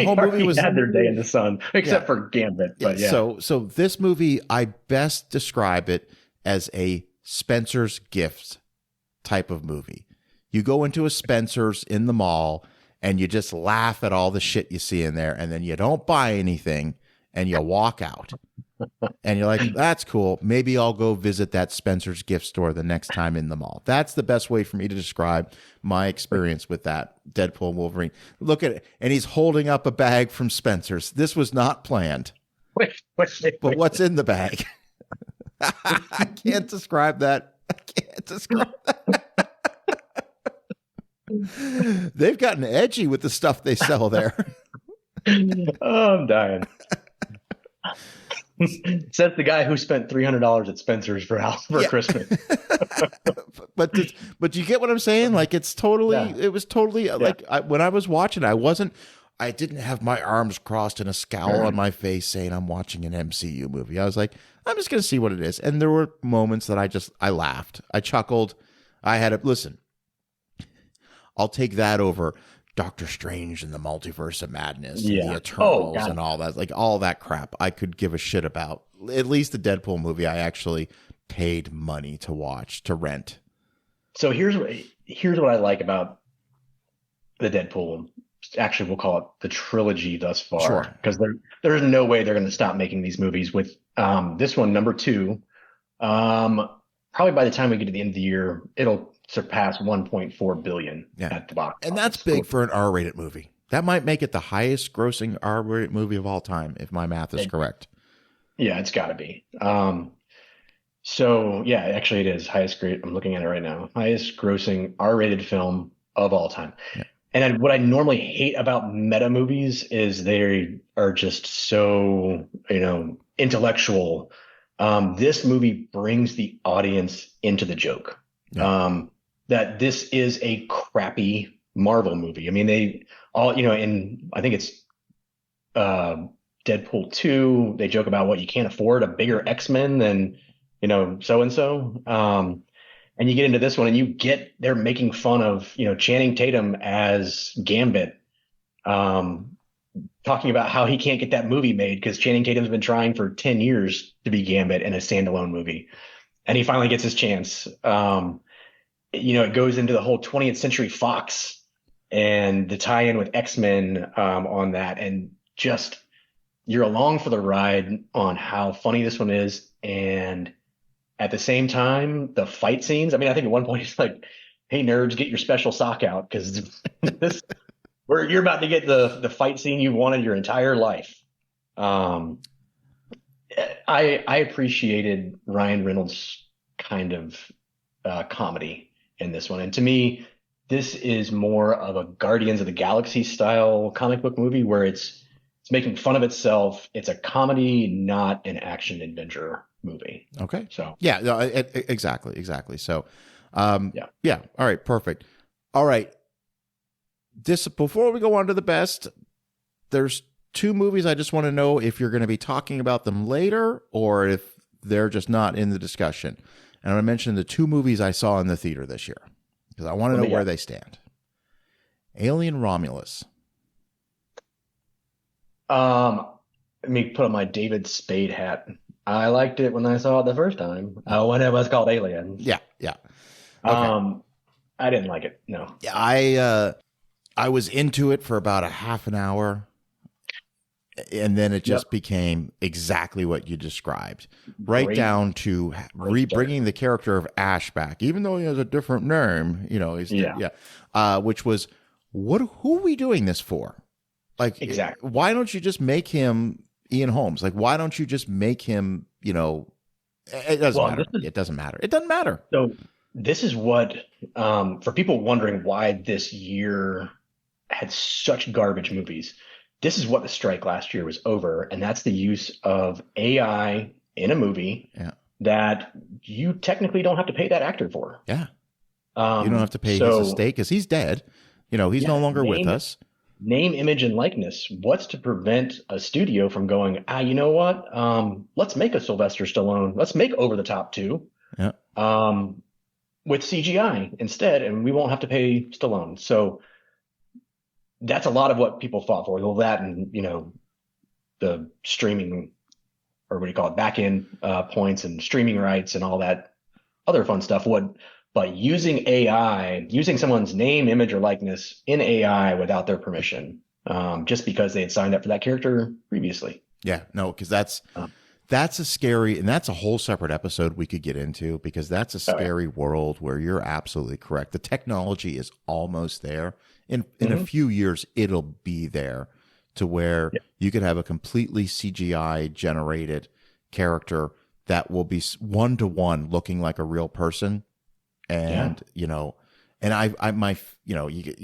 whole movie had their day in the sun, except for Gambit. But So this movie, I best describe it as a Spencer's Gifts type of movie. You go into a Spencer's in the mall and you just laugh at all the shit you see in there, and then you don't buy anything and you walk out. And you're like, that's cool. Maybe I'll go visit that Spencer's gift store the next time in the mall. That's the best way for me to describe my experience with that Deadpool and Wolverine. Look at it. And he's holding up a bag from Spencer's. This was not planned. But what's in the bag? I can't describe that. They've gotten edgy with the stuff they sell there. Oh, I'm dying. Says the guy who spent $300 at Spencer's for Christmas. but you get what I'm saying? Like, it was totally like when I was watching, I didn't have my arms crossed and a scowl on my face saying I'm watching an MCU movie. I was like, I'm just going to see what it is. And there were moments that I laughed. I chuckled. Listen, I'll take that over Doctor Strange and the Multiverse of Madness, and the Eternals and all that, like all that crap I could give a shit about. At least the Deadpool movie I actually paid money to watch, to rent. So here's what I like about the Deadpool. Actually, we'll call it the trilogy thus far, because there's no way they're going to stop making these movies. With this one, number 2, probably by the time we get to the end of the year, it'll surpass 1.4 billion at the box office. And that's big for an R-rated movie. That might make it the highest grossing R-rated movie of all time, if my math is correct. Yeah, it's got to be. So yeah, actually it is highest grade. I'm looking at it right now. Highest grossing R-rated film of all time. Yeah. And what I normally hate about meta movies is they are just so, intellectual. This movie brings the audience into the joke. Yeah. That this is a crappy Marvel movie. I mean, they all, and I think it's Deadpool 2, they joke about what you can't afford a bigger X-Men than so and so. And you get into this one, and they're making fun of Channing Tatum as Gambit, um, talking about how he can't get that movie made because Channing Tatum's been trying for 10 years to be Gambit in a standalone movie, and he finally gets his chance. It goes into the whole 20th Century Fox and the tie-in with X-Men on that, and just you're along for the ride on how funny this one is, and at the same time, the fight scenes. I mean, I think at one point he's like, "Hey nerds, get your special sock out because this where you're about to get the fight scene you wanted your entire life." Um, I appreciated Ryan Reynolds' kind of comedy in this one, and to me, this is more of a Guardians of the Galaxy style comic book movie where it's making fun of itself. It's a comedy, not an action adventure movie. Okay. So yeah, no, exactly. So, yeah. yeah. All right. Perfect. All right. Before we go on to the best, there's two movies I just want to know if you're going to be talking about them later or if they're just not in the discussion. And I'm going to mention the two movies I saw in the theater this year because I want to know where they stand. Alien Romulus. Let me put on my David Spade hat. I liked it when I saw it the first time. When it was called Alien. Yeah. Okay. I didn't like it. No. Yeah, I was into it for about a half an hour, and then it just became exactly what you described, right down to bringing the character of Ash back, even though he has a different name. Which was who are we doing this for? Like, exactly. Why don't you just make him Ian Holmes? Like, why don't you just make him? It doesn't matter. It doesn't matter. It doesn't matter. So this is what, for people wondering why this year had such garbage movies, this is what the strike last year was over. And that's the use of AI in a movie that you technically don't have to pay that actor for. Yeah. You don't have to pay his estate because he's dead. He's no longer with us. Name, image, and likeness. What's to prevent a studio from going, you know what? Let's make a Sylvester Stallone. Let's make Over the Top 2. Yeah. With CGI instead, and we won't have to pay Stallone. So that's a lot of what people fought for. Well, that and the streaming, or what do you call it, back end points and streaming rights and all that other fun stuff. But using AI, using someone's name, image, or likeness in AI without their permission, just because they had signed up for that character previously. Yeah, no, because that's a scary, and that's a whole separate episode we could get into because that's a scary world where you're absolutely correct. The technology is almost there. In a few years, it'll be there to where you could have a completely CGI generated character that will be one-to-one looking like a real person. And, you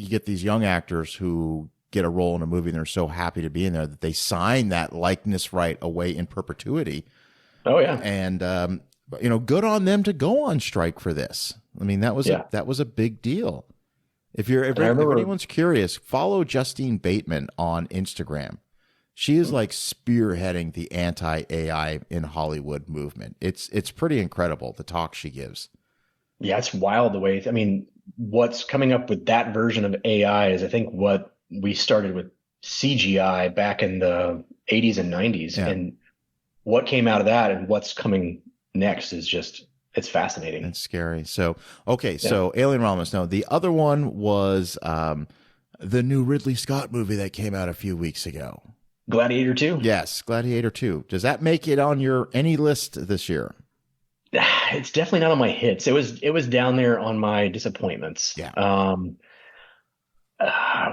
get these young actors who get a role in a movie and they're so happy to be in there that they sign that likeness right away in perpetuity. Oh yeah. And, good on them to go on strike for this. I mean, that was a big deal. If anyone's curious, follow Justine Bateman on Instagram. She is like spearheading the anti-AI in Hollywood movement. It's pretty incredible, the talk she gives. Yeah, it's wild the way. I mean, what's coming up with that version of AI is, I think, what we started with CGI back in the 80s and 90s. Yeah. And what came out of that and what's coming next is just, it's fascinating. It's scary. So, okay, so Alien Romulus. No, the other one was the new Ridley Scott movie that came out a few weeks ago. Gladiator 2? Yes, Gladiator 2. Does that make it on your any list this year? It's definitely not on my hits. It was down there on my disappointments. Yeah.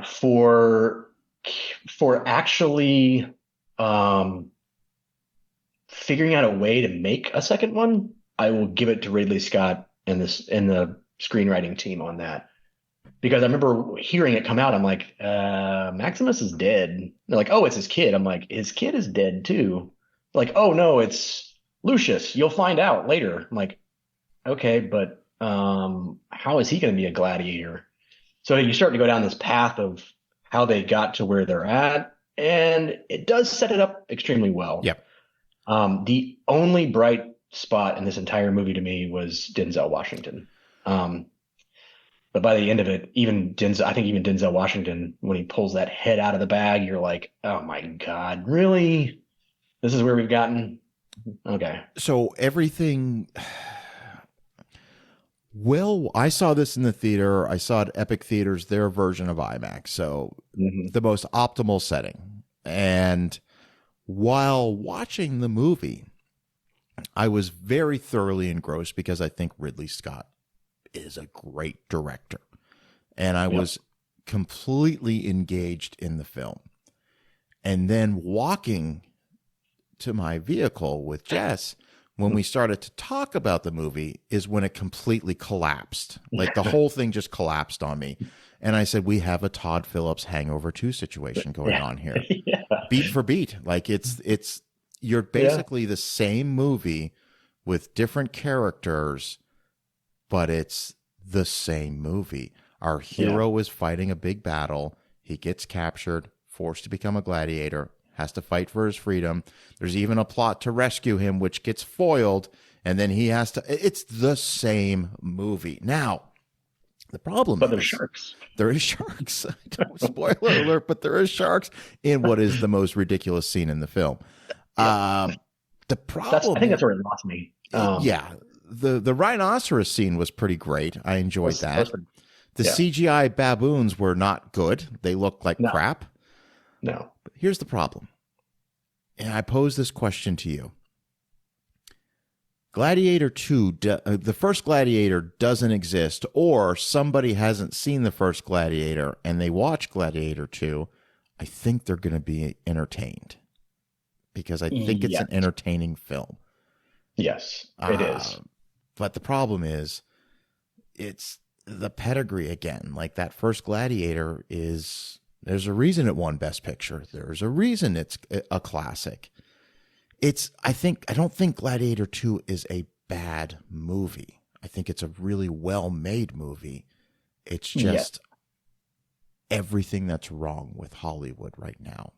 For actually figuring out a way to make a second one, I will give it to Ridley Scott and the screenwriting team on that. Because I remember hearing it come out, I'm like, Maximus is dead. They're like, oh, it's his kid. I'm like, his kid is dead too. They're like, oh no, it's Lucius. You'll find out later. I'm like, okay, but how is he going to be a gladiator? So you start to go down this path of how they got to where they're at, and it does set it up extremely well. Yep. The only bright spot in this entire movie to me was Denzel Washington. Um, but by the end of it, I think even Denzel Washington, when he pulls that head out of the bag, you're like, oh my God, really? This is where we've gotten? Okay. So everything. Well, I saw this in the theater. I saw it at Epic Theaters, their version of IMAX. So the most optimal setting. And while watching the movie, I was very thoroughly engrossed because I think Ridley Scott is a great director. And I was completely engaged in the film. And then walking to my vehicle with Jess, when we started to talk about the movie, is when it completely collapsed. Like the whole thing just collapsed on me. And I said, we have a Todd Phillips Hangover 2 situation going on here. Beat for beat. Like you're basically the same movie with different characters, but it's the same movie. Our hero is fighting a big battle. He gets captured, forced to become a gladiator, has to fight for his freedom. There's even a plot to rescue him, which gets foiled, and then he has to. It's the same movie. Now, the problem But there's sharks. There is sharks. Spoiler alert, but there is sharks in what is the most ridiculous scene in the film. The problem, I think that's where it lost me. The rhinoceros scene was pretty great. I enjoyed that. The CGI baboons were not good. They looked like crap. No. But here's the problem. And I pose this question to you. Gladiator 2, the first Gladiator doesn't exist, or somebody hasn't seen the first Gladiator and they watch Gladiator 2, I think they're going to be entertained. Because I think it's an entertaining film. Yes, it is. But the problem is, it's the pedigree again. Like that first Gladiator there's a reason it won Best Picture. There's a reason it's a classic. I don't think Gladiator 2 is a bad movie. I think it's a really well-made movie. It's just everything that's wrong with Hollywood right now.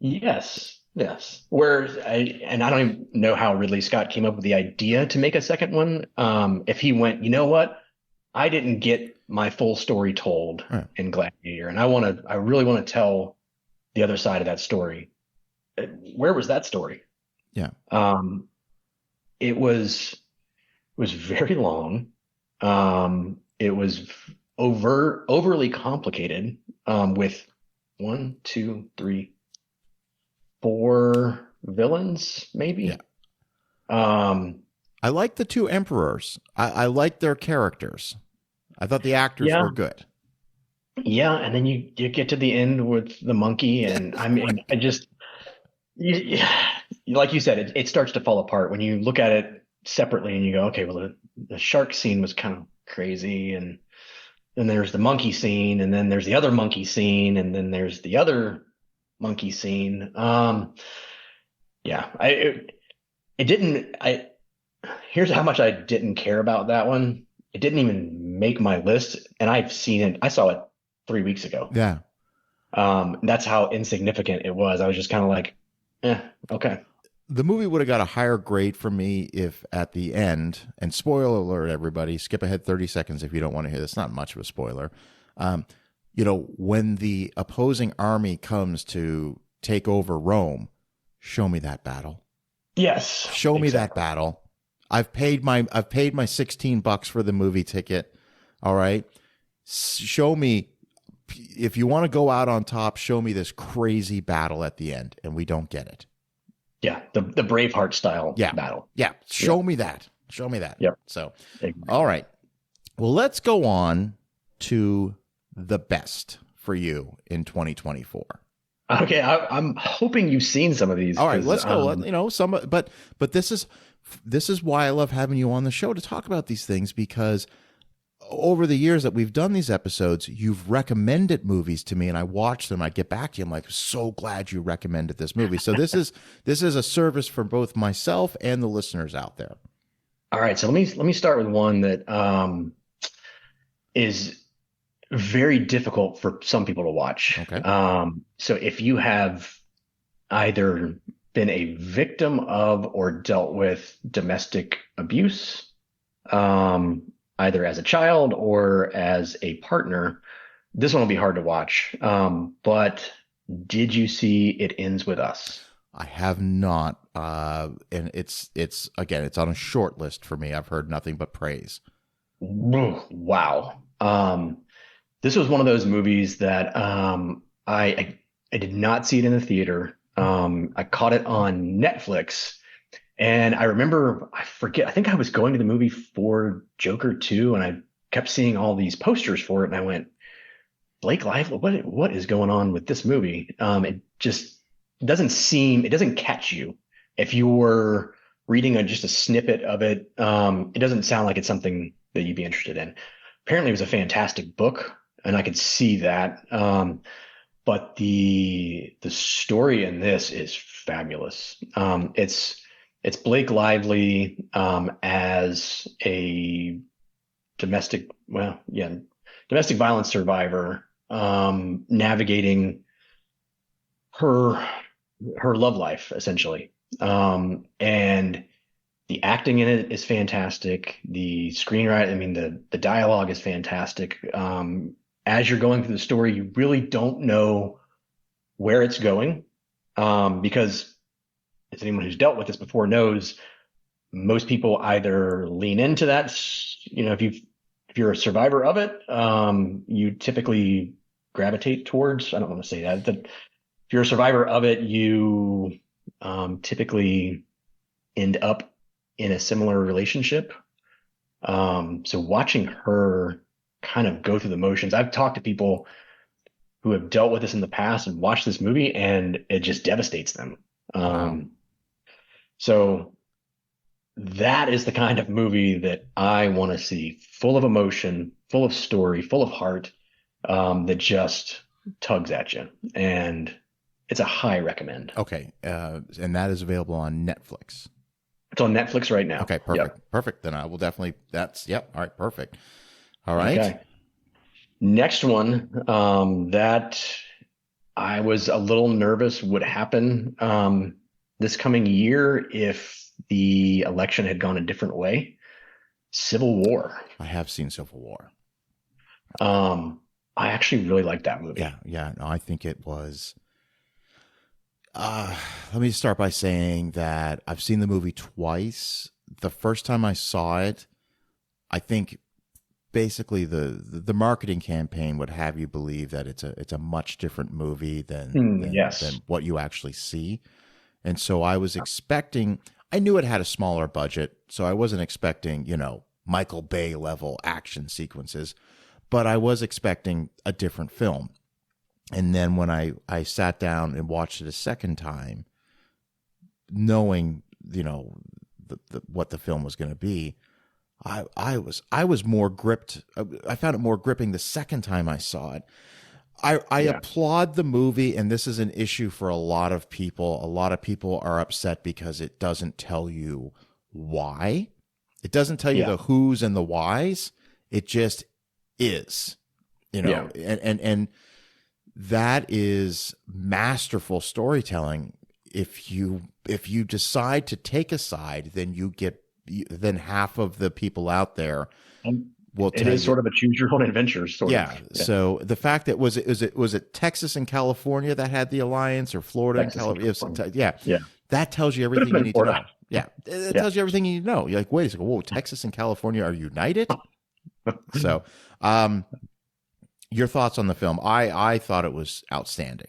Yes. I don't even know how Ridley Scott came up with the idea to make a second one. If he went, you know what? I didn't get my full story told in Gladiator, and I really want to tell the other side of that story. Where was that story? Yeah. It was very long. It was overly complicated, with 1, 2, 3, 4 villains, maybe. Yeah. I like the 2 emperors. I like their characters. I thought the actors were good. Yeah, and then you get to the end with the monkey, and I mean, like you said, it starts to fall apart when you look at it separately, and you go, okay, well, the shark scene was kind of crazy, and then there's the monkey scene, and then there's the other monkey scene, and then there's the other monkey scene. Here's how much I didn't care about that one. It didn't even make my list, and I've seen it. I saw it 3 weeks ago. Yeah. That's how insignificant it was. I was just kind of like, okay. The movie would have got a higher grade from me if at the end, and spoiler alert, everybody, skip ahead 30 seconds if you don't want to hear this. Not much of a spoiler. When the opposing army comes to take over Rome, show me that battle. Yes. Show me that battle. I've paid my $16 for the movie ticket. All right. Show me, if you want to go out on top, show me this crazy battle at the end, and we don't get it. Yeah, the Braveheart style battle. Yeah, show me that. Show me that. Yep. So, all right. Well, let's go on to the best for you in 2024. Okay, I'm hoping you've seen some of these. All right, let's go. But this is why I love having you on the show to talk about these things, because over the years that we've done these episodes, you've recommended movies to me, and I watch them. I get back to you. I'm like, so glad you recommended this movie. So this is a service for both myself and the listeners out there. All right, so let me start with one that is very difficult for some people to watch. Okay. So if you have either been a victim of or dealt with domestic abuse, um, either as a child or as a partner, this one will be hard to watch. But did you see It Ends With Us? I have not, and it's again, it's on a short list for me. I've heard nothing but praise. Wow. This was one of those movies that I did not see it in the theater. I caught it on Netflix, and I remember I forget. I think I was going to the movie for Joker 2, and I kept seeing all these posters for it, and I went, Blake Lively, what is going on with this movie? It just it doesn't catch you if you were reading just a snippet of it. It doesn't sound like it's something that you'd be interested in. Apparently, it was a fantastic book, and I could see that. But the story in this is fabulous. It's Blake Lively as a domestic violence survivor, navigating her love life essentially. And the acting in it is fantastic. The screenwriting, I mean, the dialogue is fantastic. As you're going through the story, you really don't know where it's going, because as anyone who's dealt with this before knows, most people either lean into that, if you're a survivor of it, you typically gravitate towards, I don't want to say that if you're a survivor of it, you typically end up in a similar relationship. So watching her kind of go through the motions, I've talked to people who have dealt with this in the past and watched this movie, and it just devastates them. Wow. So that is the kind of movie that I want to see, full of emotion, full of story, full of heart, that just tugs at you. And it's a high recommend. Okay. And that is available on Netflix. It's on Netflix right now. Okay, perfect. Yep. Perfect. Then I will definitely, all right, perfect. All right. Okay. Next one, that I was a little nervous would happen this coming year if the election had gone a different way. Civil War. I have seen Civil War. I actually really like that movie. Yeah. No, I think it was. Let me start by saying that I've seen the movie twice. The first time I saw it, I think basically the marketing campaign would have you believe that it's a much different movie than what you actually see. And so I was expecting, I knew it had a smaller budget, so I wasn't expecting, Michael Bay level action sequences, but I was expecting a different film. And then when I sat down and watched it a second time, knowing, what the film was going to be, I was more gripped. I found it more gripping the second time I saw it. I applaud the movie, and this is an issue for a lot of people. A lot of people are upset because it doesn't tell you why. It doesn't tell you the who's and the whys. It just is, and that is masterful storytelling. If you decide to take a side, then half of the people out there will tell you. It is sort of a choose your own adventure story. Yeah. So the fact that was it Texas and California that had the alliance, or Florida and California? Yeah. That tells you everything you need to know. Yeah. It tells you everything you need to know. You're like, wait a second, whoa, Texas and California are united? So, your thoughts on the film? I thought it was outstanding.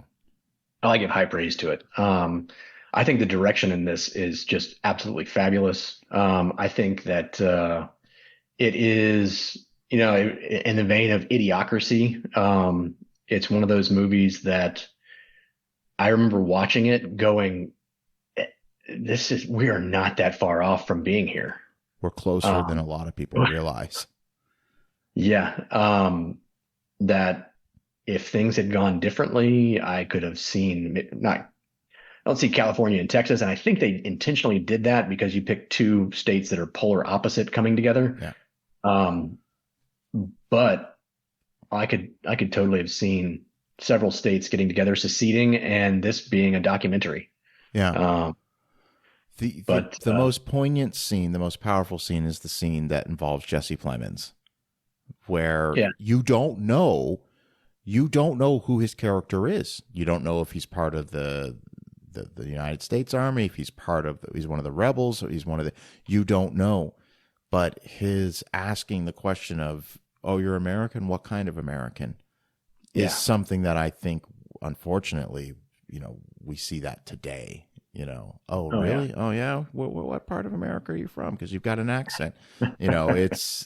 I give high praise to it. I think the direction in this is just absolutely fabulous. I think that it is, in the vein of Idiocracy. It's one of those movies that I remember watching it going, we are not that far off from being here. We're closer than a lot of people realize. Yeah. That if things had gone differently, I could have seen I don't see California and Texas, and I think they intentionally did that because you pick two states that are polar opposite coming together. Yeah. But I could totally have seen several states getting together, seceding, and this being a documentary. Yeah. Um, The most poignant scene, the most powerful scene is the scene that involves Jesse Plemons, where yeah, you don't know who his character is. You don't know if he's part of the United States Army, if he's he's one of the rebels, or he's one of the, you don't know. But his asking the question of, oh, you're American? What kind of American? Is something that I think, unfortunately, we see that today. Oh, really? yeah. Oh, yeah. What part of America are you from? Because you've got an accent. It's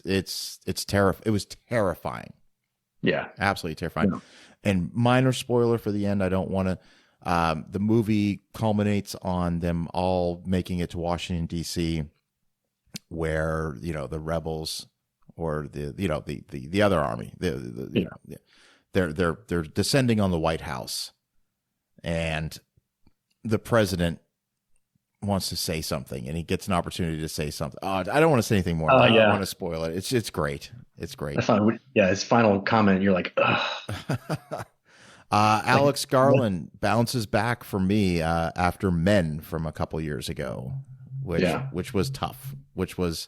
terrifying. It was terrifying. Yeah. Absolutely terrifying. Yeah. And minor spoiler for the end. I don't want to. The movie culminates on them all making it to Washington, D.C., where the rebels or the other army, they're descending on the White House, and the president wants to say something, and he gets an opportunity to say something. Oh, I don't want to say anything more. I don't want to spoil it. It's great. It's great. His final comment, you're like, ugh. Alex Garland bounces back for me after Men from a couple years ago, which was tough. Which was,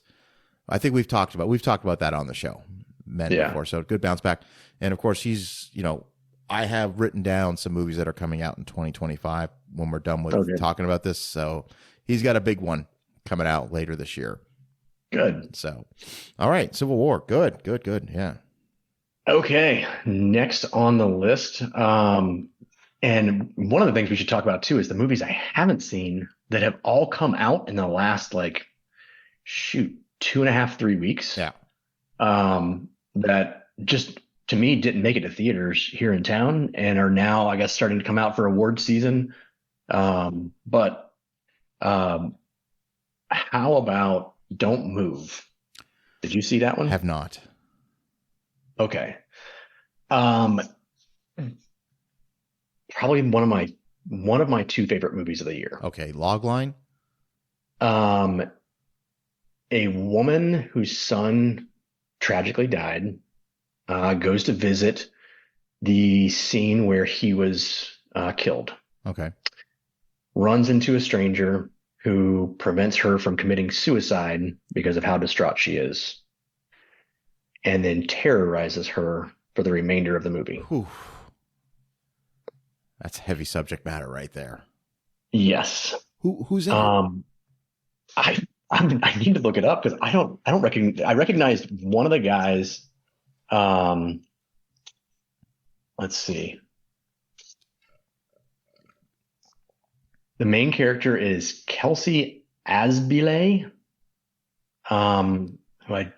I think we've talked about that on the show, Men before. So good bounce back, and of course he's I have written down some movies that are coming out in 2025 when we're done with talking about this. So he's got a big one coming out later this year. Good. So, all right, Civil War. Good. Yeah. Okay, next on the list, and one of the things we should talk about too is the movies I haven't seen that have all come out in the last 2.5, 3 weeks. Yeah. That just to me didn't make it to theaters here in town and are now, I guess, starting to come out for award season. But how about Don't Move? Did you see that one? Have not. Okay. Probably one of my two favorite movies of the year. Okay. Logline. A woman whose son tragically died, goes to visit the scene where he was killed. Okay. Runs into a stranger who prevents her from committing suicide because of how distraught she is, and then terrorizes her for the remainder of the movie. Whew. That's heavy subject matter right there. Yes. Who's in it? I need to look it up because I don't recognize. I recognized one of the guys. Let's see. The main character is Kelsey Asbile, who I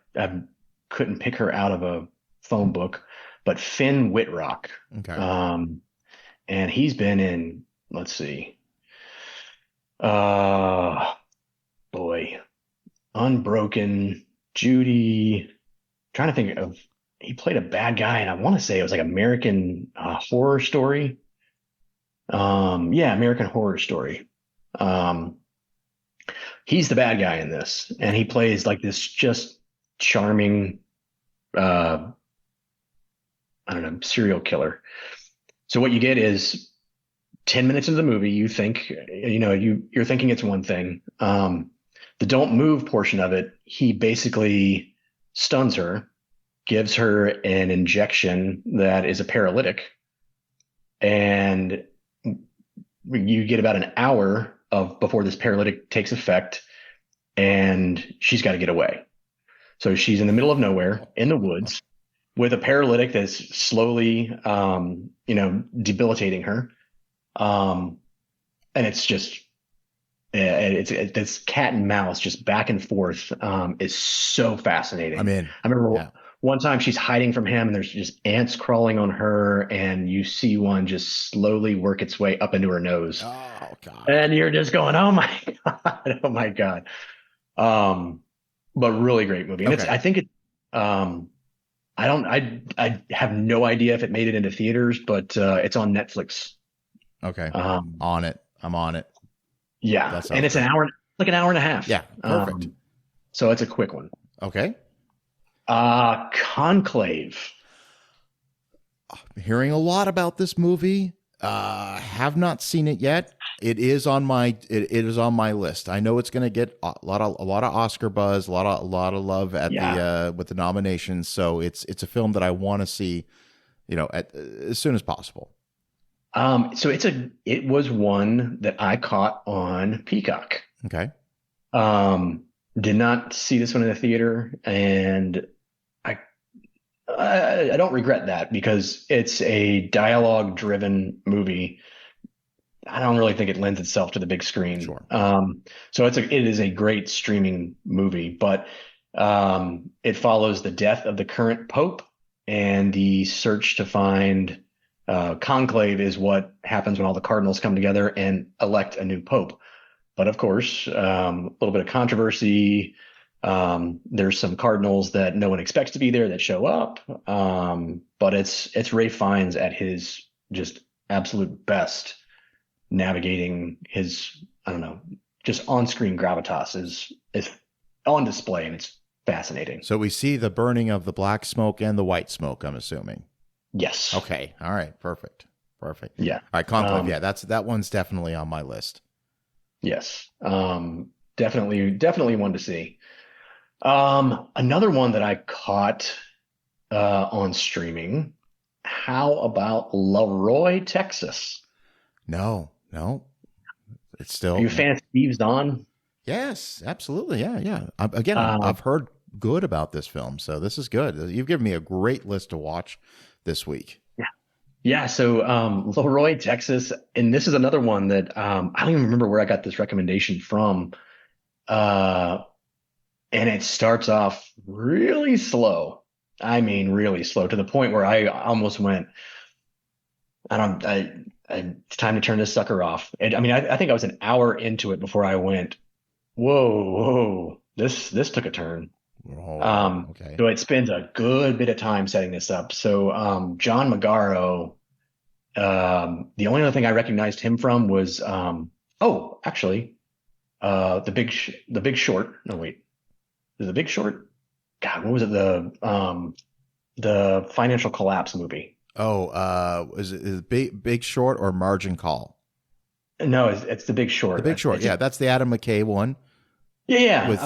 couldn't pick her out of a phone book, but Finn Whitrock. Okay. And he's been in, let's see. Boy, Unbroken, Judy. Trying to think of, he played a bad guy, and I want to say it was American Horror Story. American Horror Story. He's the bad guy in this, and he plays this just charming, serial killer. So what you get is 10 minutes into the movie, you think, you're thinking it's one thing. The don't move portion of it, he basically stuns her, gives her an injection that is a paralytic, and you get about an hour before this paralytic takes effect, and she's got to get away. So she's in the middle of nowhere in the woods with a paralytic that's slowly, debilitating her. And it's just, it's cat and mouse, just back and forth, is so fascinating. I'm in. I remember one time she's hiding from him and there's just ants crawling on her, and you see one just slowly work its way up into her nose. Oh God. And you're just going, oh my God, oh my God. But really great movie. And Okay. I think it, I have no idea if it made it into theaters, but it's on Netflix. Okay. On it. I'm on it. Yeah. And it's an hour and a half. Yeah. Perfect. So it's a quick one. Okay. Conclave. Hearing a lot about this movie. Have not seen it yet. It is on my it is on my list. I know it's going to get a lot of Oscar buzz, a lot of love at the with the nominations. So it's a film that I want to see, as soon as possible. So it was one that I caught on Peacock. Okay. Did not see this one in the theater, and I don't regret that because it's a dialogue-driven movie. I don't really think it lends itself to the big screen. Sure. So it is a great streaming movie, but it follows the death of the current pope and the search to find conclave is what happens when all the cardinals come together and elect a new pope. But of course, a little bit of controversy. There's some cardinals that no one expects to be there that show up. But it's Ralph Fiennes at his just absolute best, navigating his, I don't know, just on-screen gravitas is on display, and it's fascinating. So we see the burning of the black smoke and the white smoke, I'm assuming. Yes. Okay. All right. Perfect. Yeah. All right. Conclave. That one's definitely on my list. Yes. Definitely one to see. Another one that I caught on streaming. How about Leroy, Texas? No. It's still. Are you a fan of Steve Zahn? Yes, absolutely. Yeah. I've heard good about this film, so this is good. You've given me a great list to watch this week. Yeah. So Leroy, Texas, and this is another one that I don't even remember where I got this recommendation from. And it starts off really slow. I mean, really slow, to the point where I almost went, it's time to turn this sucker off. And I mean, I think I was an hour into it before I went, whoa, this took a turn. Okay. So it spends a good bit of time setting this up. So John Magaro, the only other thing I recognized him from was actually the Big Short. No, wait. Is it The Big Short? God, what was it? The financial collapse movie. Is it Big Short or Margin Call? No, it's The Big Short. The Big Short. Yeah, that's the Adam McKay one. Yeah. With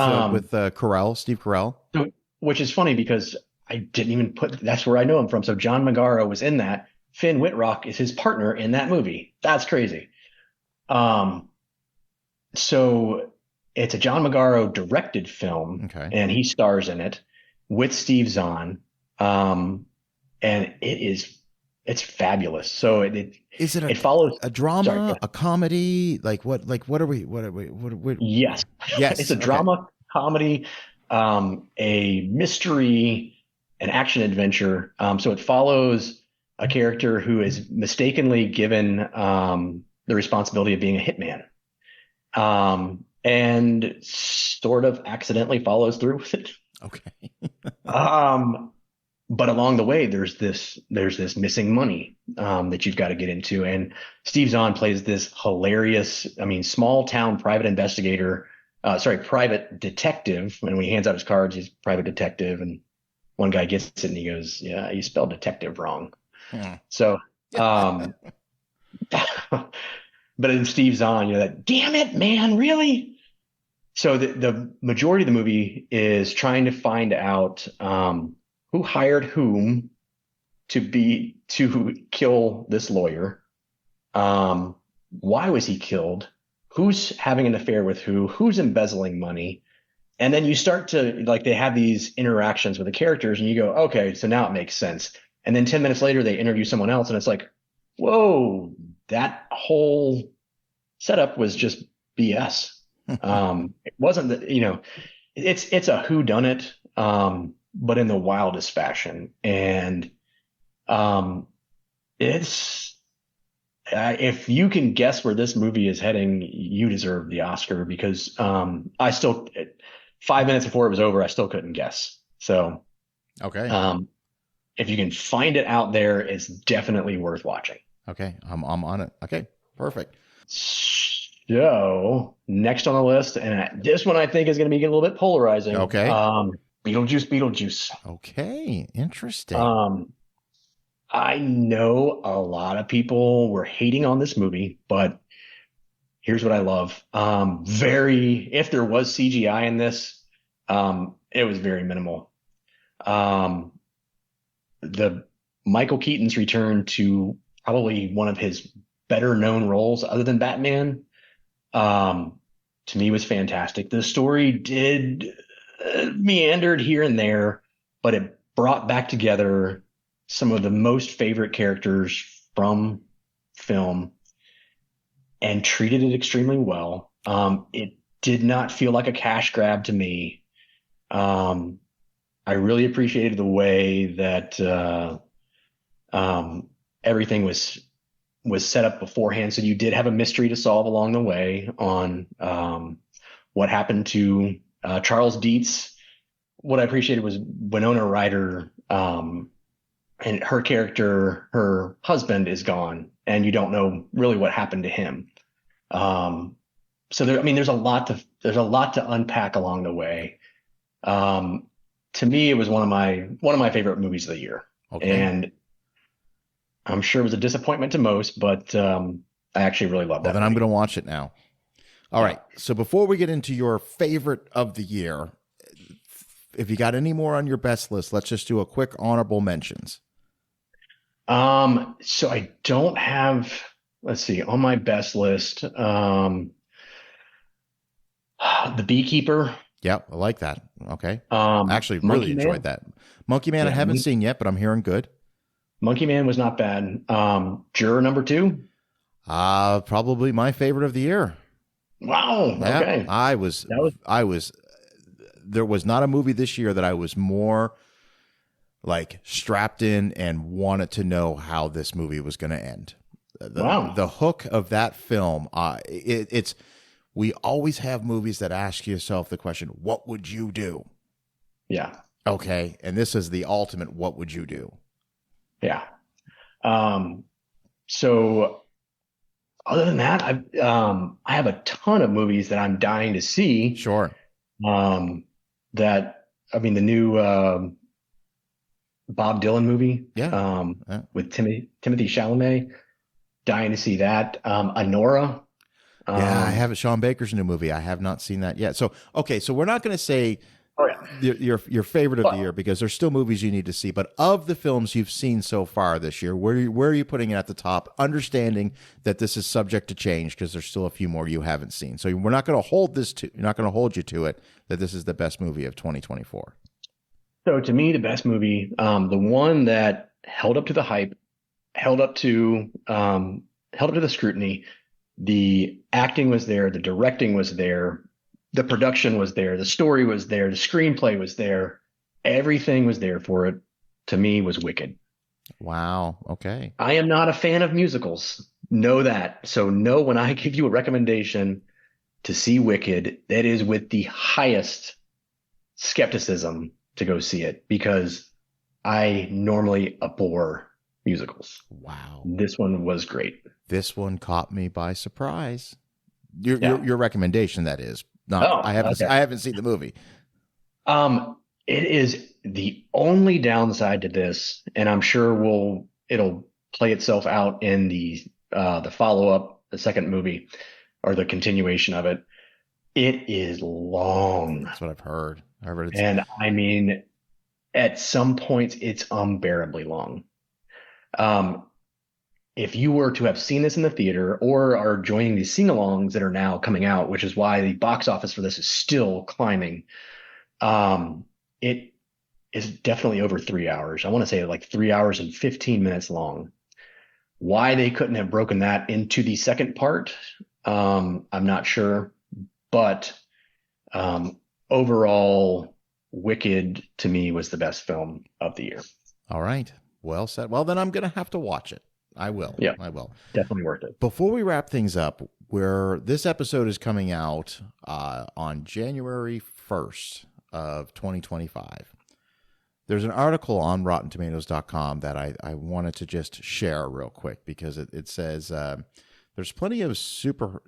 Carell, Steve Carell. So, which is funny because I didn't even that's where I know him from. So John Magaro was in that. Finn Wittrock is his partner in that movie. That's crazy. So it's a John Magaro directed film, okay, and he stars in it with Steve Zahn. And it's fabulous. So it follows a drama, a comedy, what are we? Yes. It's a drama, comedy, a mystery, an action adventure. So it follows a character who is mistakenly given the responsibility of being a hitman, and sort of accidentally follows through with it. Okay. But along the way, there's this missing money that you've got to get into, and Steve Zahn plays this hilarious, small town private detective. And when he hands out his cards, he's private detective, and one guy gets it and he goes, "Yeah, you spelled detective wrong." Yeah. So, but in Steve Zahn, that, damn it, man, really? So the majority of the movie is trying to find out who hired whom to kill this lawyer. Why was he killed? Who's having an affair with who? Who's embezzling money? And then you start to, they have these interactions with the characters, and you go, okay, so now it makes sense. And then 10 minutes later, they interview someone else, and it's like, whoa, that whole setup was just BS. It wasn't that, it's a whodunit, but in the wildest fashion. And if you can guess where this movie is heading, you deserve the Oscar, because I still, 5 minutes before it was over, I still couldn't guess. So, okay. If you can find it out there, it's definitely worth watching. Okay. I'm on it. Okay. Perfect. So next on the list, and this one I think is going to be a little bit polarizing. Okay. Beetlejuice. Okay. Interesting. I know a lot of people were hating on this movie, but here's what I love. If there was CGI in this, it was very minimal. Um, the Michael Keaton's return to probably one of his better known roles other than Batman, um, to me was fantastic. The story did meandered here and there, but it brought back together some of the most favorite characters from film and treated it extremely well. It did not feel like a cash grab to me. Um, I really appreciated the way that everything was set up beforehand. So you did have a mystery to solve along the way on what happened to Charles Dietz. What I appreciated was Winona Ryder, and her character, her husband is gone, and you don't know really what happened to him. So there, I mean, there's a lot to unpack along the way. To me, it was one of my favorite movies of the year, and I'm sure it was a disappointment to most, but I actually really loved that. Well, then I'm going to watch it now. All right. So before we get into your favorite of the year, if you got any more on your best list, let's just do a quick honorable mentions. So I don't have, let's see, on my best list, The Beekeeper. Yeah, I like that. Okay. Actually, really Monkey Man. enjoyed that. Monkey Man, I haven't seen yet, but I'm hearing good. Monkey Man was not bad. Juror number 2. Probably my favorite of the year. Wow. Yeah, Okay. There was not a movie this year that I was more like strapped in and wanted to know how this movie was going to end. The hook of that film, we always have movies that ask yourself the question, what would you do? Yeah. Okay. And this is the ultimate, what would you do? Yeah. So other than that, I have a ton of movies that I'm dying to see. Sure. The new Bob Dylan movie. Yeah. With Timothy Chalamet. Dying to see that. Anora. Yeah, I have Sean Baker's new movie. I have not seen that yet. So, okay, so we're not going to say your favorite of the year because there's still movies you need to see. But of the films you've seen so far this year, where are you putting it at the top? Understanding that this is subject to change because there's still a few more you haven't seen. So we're not going to hold you to it that this is the best movie of 2024. So to me, the best movie, the one that held up to the hype, held up to the scrutiny. The acting was there, the directing was there, the production was there, the story was there, the screenplay was there, everything was there for it. To me, was Wicked. Wow. Okay. I am not a fan of musicals. Know that. So know when I give you a recommendation to see Wicked, that is with the highest skepticism to go see it because I normally abhor musicals. Wow. This one was great. This one caught me by surprise. Your recommendation, that is. Not, I haven't seen the movie. It is the only downside to this, and I'm sure it'll play itself out in the follow-up, the second movie, or the continuation of it. It is long. That's what I've heard. And I mean, at some points, it's unbearably long. If you were to have seen this in the theater or are joining these sing-alongs that are now coming out, which is why the box office for this is still climbing, it is definitely over 3 hours. I want to say like 3 hours and 15 minutes long. Why they couldn't have broken that into the second part, I'm not sure. But overall, Wicked to me was the best film of the year. All right. Well said. Well, then I'm going to have to watch it. I will. Yeah, I will. Definitely worth it. Before we wrap things up, where this episode is coming out on January 1st of 2025, there's an article on RottenTomatoes.com that I wanted to just share real quick because it says there's plenty of super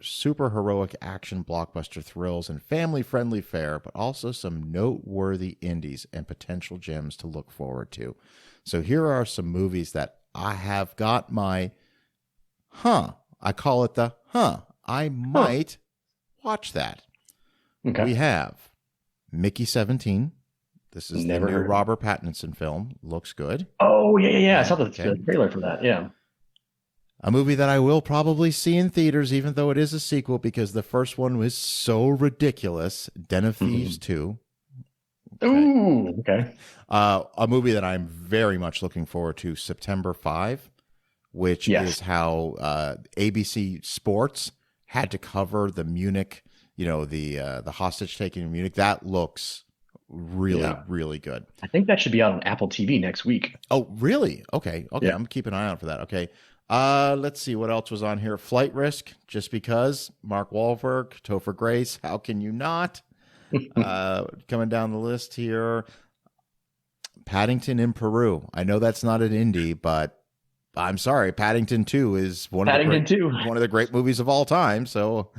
heroic action blockbuster thrills and family-friendly fare, but also some noteworthy indies and potential gems to look forward to. So here are some movies that I have got my I call it the I might watch that. Okay. We have Mickey 17. This is Never the new heard. Robert Pattinson film. Looks good. Oh, yeah. I Yeah, saw the okay. trailer for that. Yeah. A movie that I will probably see in theaters, even though it is a sequel, because the first one was so ridiculous. Den of Thieves 2. Okay. Ooh, okay. A movie that I'm very much looking forward to, September 5, which is how ABC Sports had to cover the Munich, the hostage taking in Munich. That looks really good. I think that should be out on Apple TV next week. Oh, really? Okay. Yeah. I'm keeping an eye out for that. Okay. Let's see what else was on here. Flight Risk, just because. Mark Wahlberg, Topher Grace. How can you not? Coming down the list here. Paddington in Peru. I know that's not an indie, but I'm sorry. Paddington 2 is one of the great movies of all time. So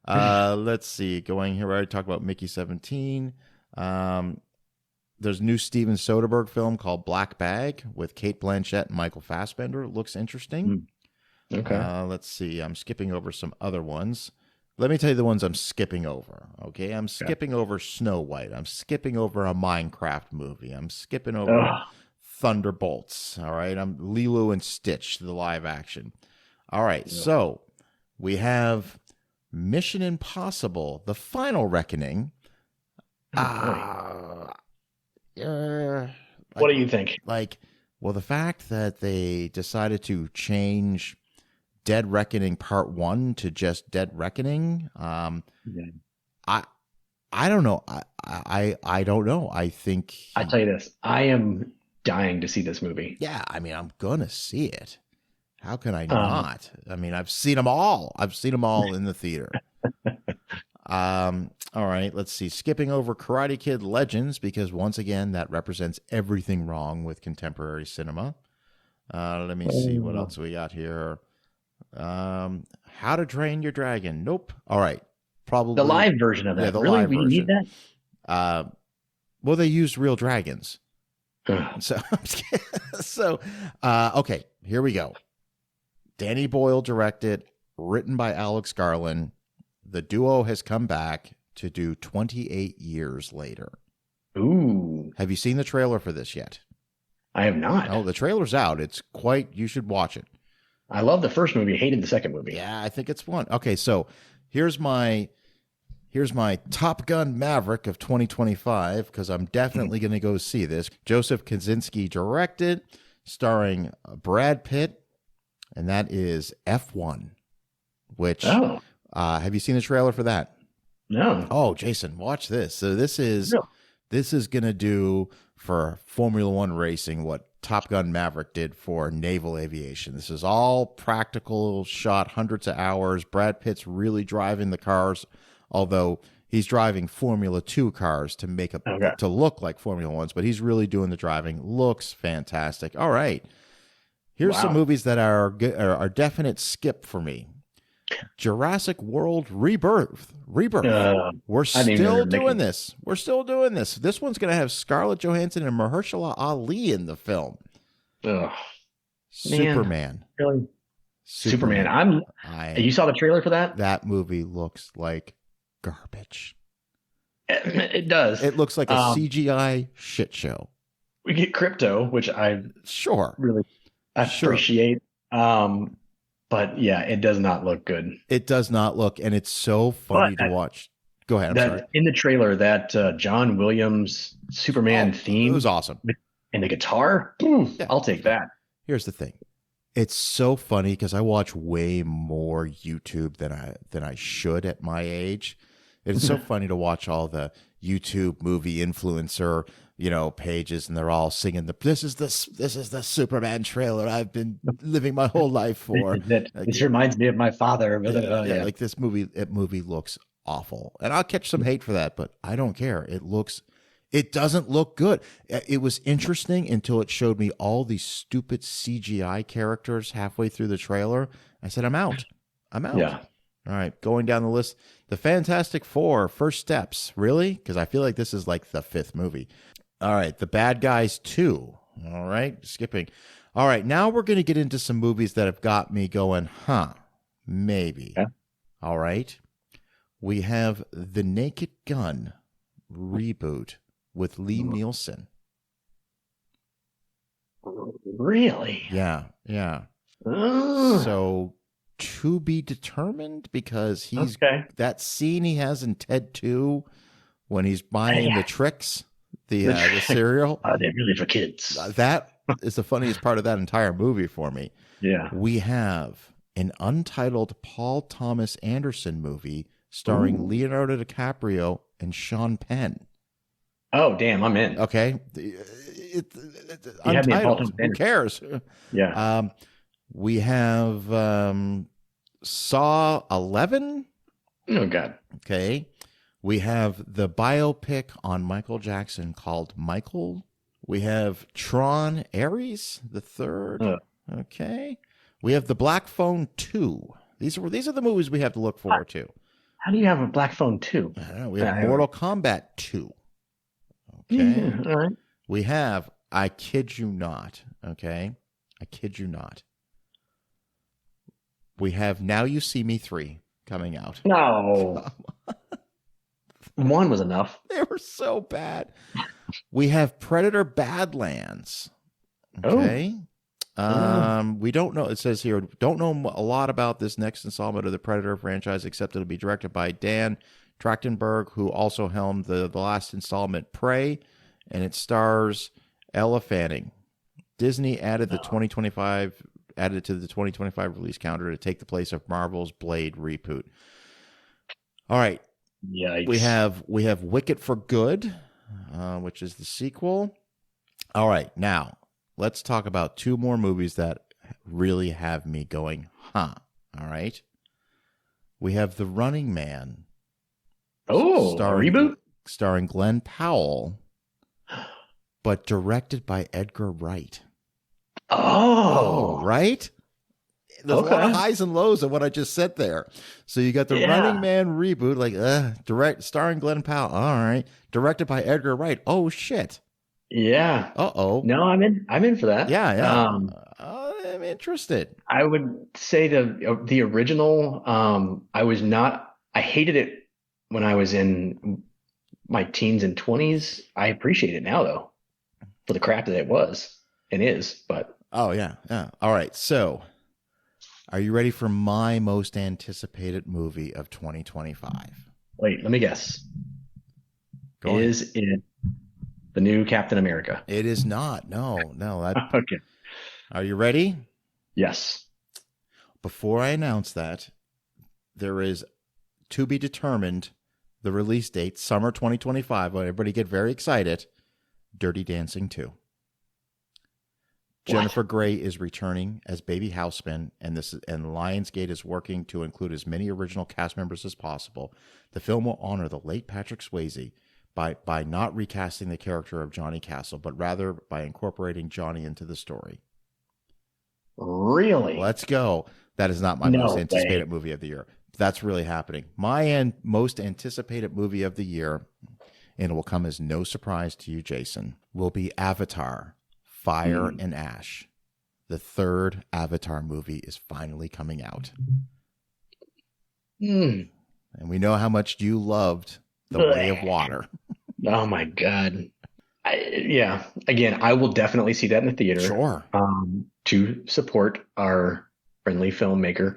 let's see. Going here, I already talked about Mickey 17. There's a new Steven Soderbergh film called Black Bag with Cate Blanchett and Michael Fassbender. It looks interesting. Okay. Let's see. I'm skipping over some other ones. Let me tell you the ones I'm skipping over. Okay. I'm skipping over Snow White. I'm skipping over a Minecraft movie. I'm skipping over Thunderbolts. All right. I'm Lilo and Stitch, the live action. All right. So we have Mission Impossible, The Final Reckoning. What do you think? Well, the fact that they decided to change Dead Reckoning Part 1 to just Dead Reckoning, I don't know. I don't know. I think I tell you this, I am dying to see this movie. Yeah, I mean, I'm gonna see it. How can I not? I mean, I've seen them all. I've seen them all in the theater. All right, let's see. Skipping over Karate Kid Legends, because once again, that represents everything wrong with contemporary cinema. Let me see what else we got here. How to Train Your Dragon. Nope. All right. Probably the live version of that. Yeah, the really? live We version. need that? Well, they used real dragons. Okay, here we go. Danny Boyle directed, written by Alex Garland. The duo has come back to do 28 years later. Ooh. Have you seen the trailer for this yet? I have not. Oh, the trailer's out. You should watch it. I love the first movie. Hated the second movie. Yeah, I think it's fun. Okay, so here's my Top Gun Maverick of 2025, because I'm definitely going to go see this. Joseph Kosinski directed, starring Brad Pitt, and that is F1, which... have you seen the trailer for that? No. Oh, Jason, watch this. So this is going to do for Formula One racing what Top Gun Maverick did for naval aviation. This is all practical, shot hundreds of hours. Brad Pitt's really driving the cars, although he's driving Formula 2 cars to make to look like Formula Ones, but he's really doing the driving. Looks fantastic. All right. Here's some movies that are definite skip for me. Jurassic World Rebirth. We're still doing this. This one's going to have Scarlett Johansson and Mahershala Ali in the film. Superman. Really? Superman. You saw the trailer for that? That movie looks like garbage. It does. It looks like a CGI shit show. We get crypto, which I really appreciate. But yeah, it does not look good. It does not look, and it's so funny to watch. Go ahead. I'm sorry. In the trailer, that John Williams Superman theme. It was awesome. And the guitar, I'll take that. Here's the thing. It's so funny because I watch way more YouTube than I should at my age. It's so funny to watch all the YouTube movie influencer, pages, and they're all singing this is the Superman trailer I've been living my whole life for. This reminds me of my father. Like this movie, movie looks awful, and I'll catch some hate for that, but I don't care. It doesn't look good. It was interesting until it showed me all these stupid CGI characters halfway through the trailer. I said, I'm out. Yeah. All right, going down the list. The Fantastic Four, First Steps. Really? Because I feel like this is like the fifth movie. All right, The Bad Guys 2. All right, skipping. All right, now we're going to get into some movies that have got me going, maybe. Yeah. All right. We have The Naked Gun reboot with Liam Neeson. Really? Yeah. Ugh. So to be determined, because Okay. that scene he has in Ted 2 when he's buying the tricks, the cereal. Are they really for kids? That is the funniest part of that entire movie for me. Yeah. We have an untitled Paul Thomas Anderson movie starring Leonardo DiCaprio and Sean Penn. Oh, damn, I'm in. Okay. Untitled. Who cares? Yeah. We have Saw 11. Oh, God. Okay. We have the biopic on Michael Jackson called Michael. We have Tron Ares the third. Okay. We have The Black Phone 2. These are the movies we have to look forward to. How do you have a Black Phone 2? I don't know. We have Mortal Kombat 2. Okay. Yeah, all right. We have, I kid you not, okay? I kid you not. We have Now You See Me 3 coming out. No. One was enough. They were so bad. We have Predator Badlands. Okay. We don't know. It says here, don't know a lot about this next installment of the Predator franchise, except it'll be directed by Dan Trachtenberg, who also helmed the last installment, Prey, and it stars Ella Fanning. Disney added to the 2025 release calendar to take the place of Marvel's Blade reboot. All right. Yikes. We have Wicked for Good, which is the sequel. All right, now let's talk about two more movies that really have me going, huh? All right. We have The Running Man. Oh, a reboot? Starring Glenn Powell, but directed by Edgar Wright. Oh, right? There's a lot of highs and lows of what I just said there. So you got The Running Man reboot, like starring Glenn Powell. All right. Directed by Edgar Wright. Oh, shit. Yeah. Uh-oh. No, I'm in for that. Yeah. I'm interested. I would say the original, I hated it when I was in my teens and 20s. I appreciate it now, though, for the crap that it was and is. But oh, yeah. All right. So are you ready for my most anticipated movie of 2025? Wait, let me guess. Is it the new Captain America? It is not. No. Okay. Are you ready? Yes. Before I announce that, there is to be determined the release date, summer 2025. Everybody get very excited. Dirty Dancing 2. Jennifer Grey is returning as Baby Houseman, and Lionsgate is working to include as many original cast members as possible. The film will honor the late Patrick Swayze by not recasting the character of Johnny Castle, but rather by incorporating Johnny into the story. Really? Let's go. That is not my most anticipated movie of the year. That's really happening. My most anticipated movie of the year, and it will come as no surprise to you, Jason, will be Avatar: Fire and Ash. The third Avatar movie is finally coming out. And we know how much you loved The Way of Water. Oh, my God. Again, I will definitely see that in the theater. Sure. To support our friendly filmmaker,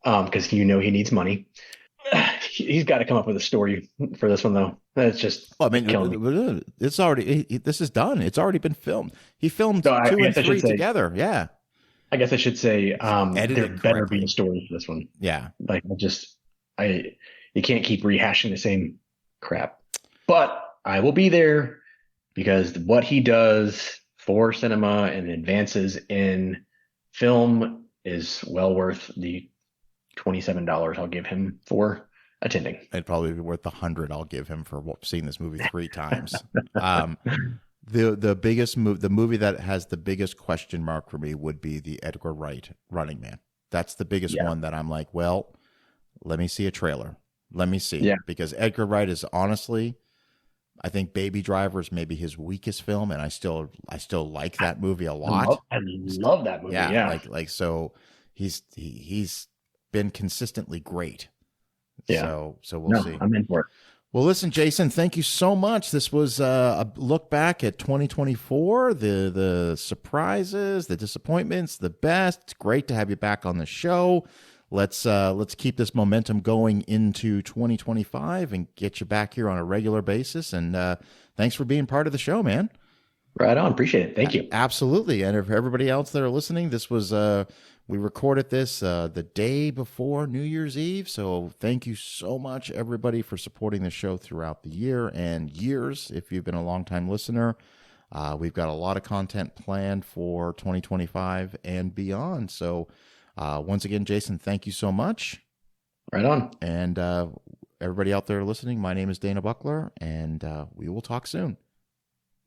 because he needs money. He's got to come up with a story for this one, though. That's just it's already. This is done. It's already been filmed. He filmed 2 and 3 together. Yeah. I guess I should say there better be a story for this one. Yeah. Like you can't keep rehashing the same crap. But I will be there because what he does for cinema and advances in film is well worth the $27 I'll give him for attending. It'd probably be worth the $100 I'll give him for seeing this movie 3 times. The biggest the movie that has the biggest question mark for me would be the Edgar Wright Running Man. That's the biggest one that I'm like, well, let me see a trailer. Let me see. Yeah. Because Edgar Wright is honestly, I think Baby Driver is maybe his weakest film, and I still like that movie a lot. I love that movie. Yeah. So he's been consistently great. Yeah. So we'll see. I'm in for it. Well, listen, Jason, thank you so much. This was a look back at 2024, the surprises, the disappointments, the best. It's great to have you back on the show. Let's keep this momentum going into 2025 and get you back here on a regular basis. And thanks for being part of the show, man. Right on. Appreciate it. Thank you. Absolutely. And for everybody else that are listening, this was we recorded this the day before New Year's Eve. So thank you so much, everybody, for supporting the show throughout the year and years. If you've been a longtime listener, we've got a lot of content planned for 2025 and beyond. So once again, Jason, thank you so much. Right on. And everybody out there listening, my name is DanaBuckler, and we will talk soon.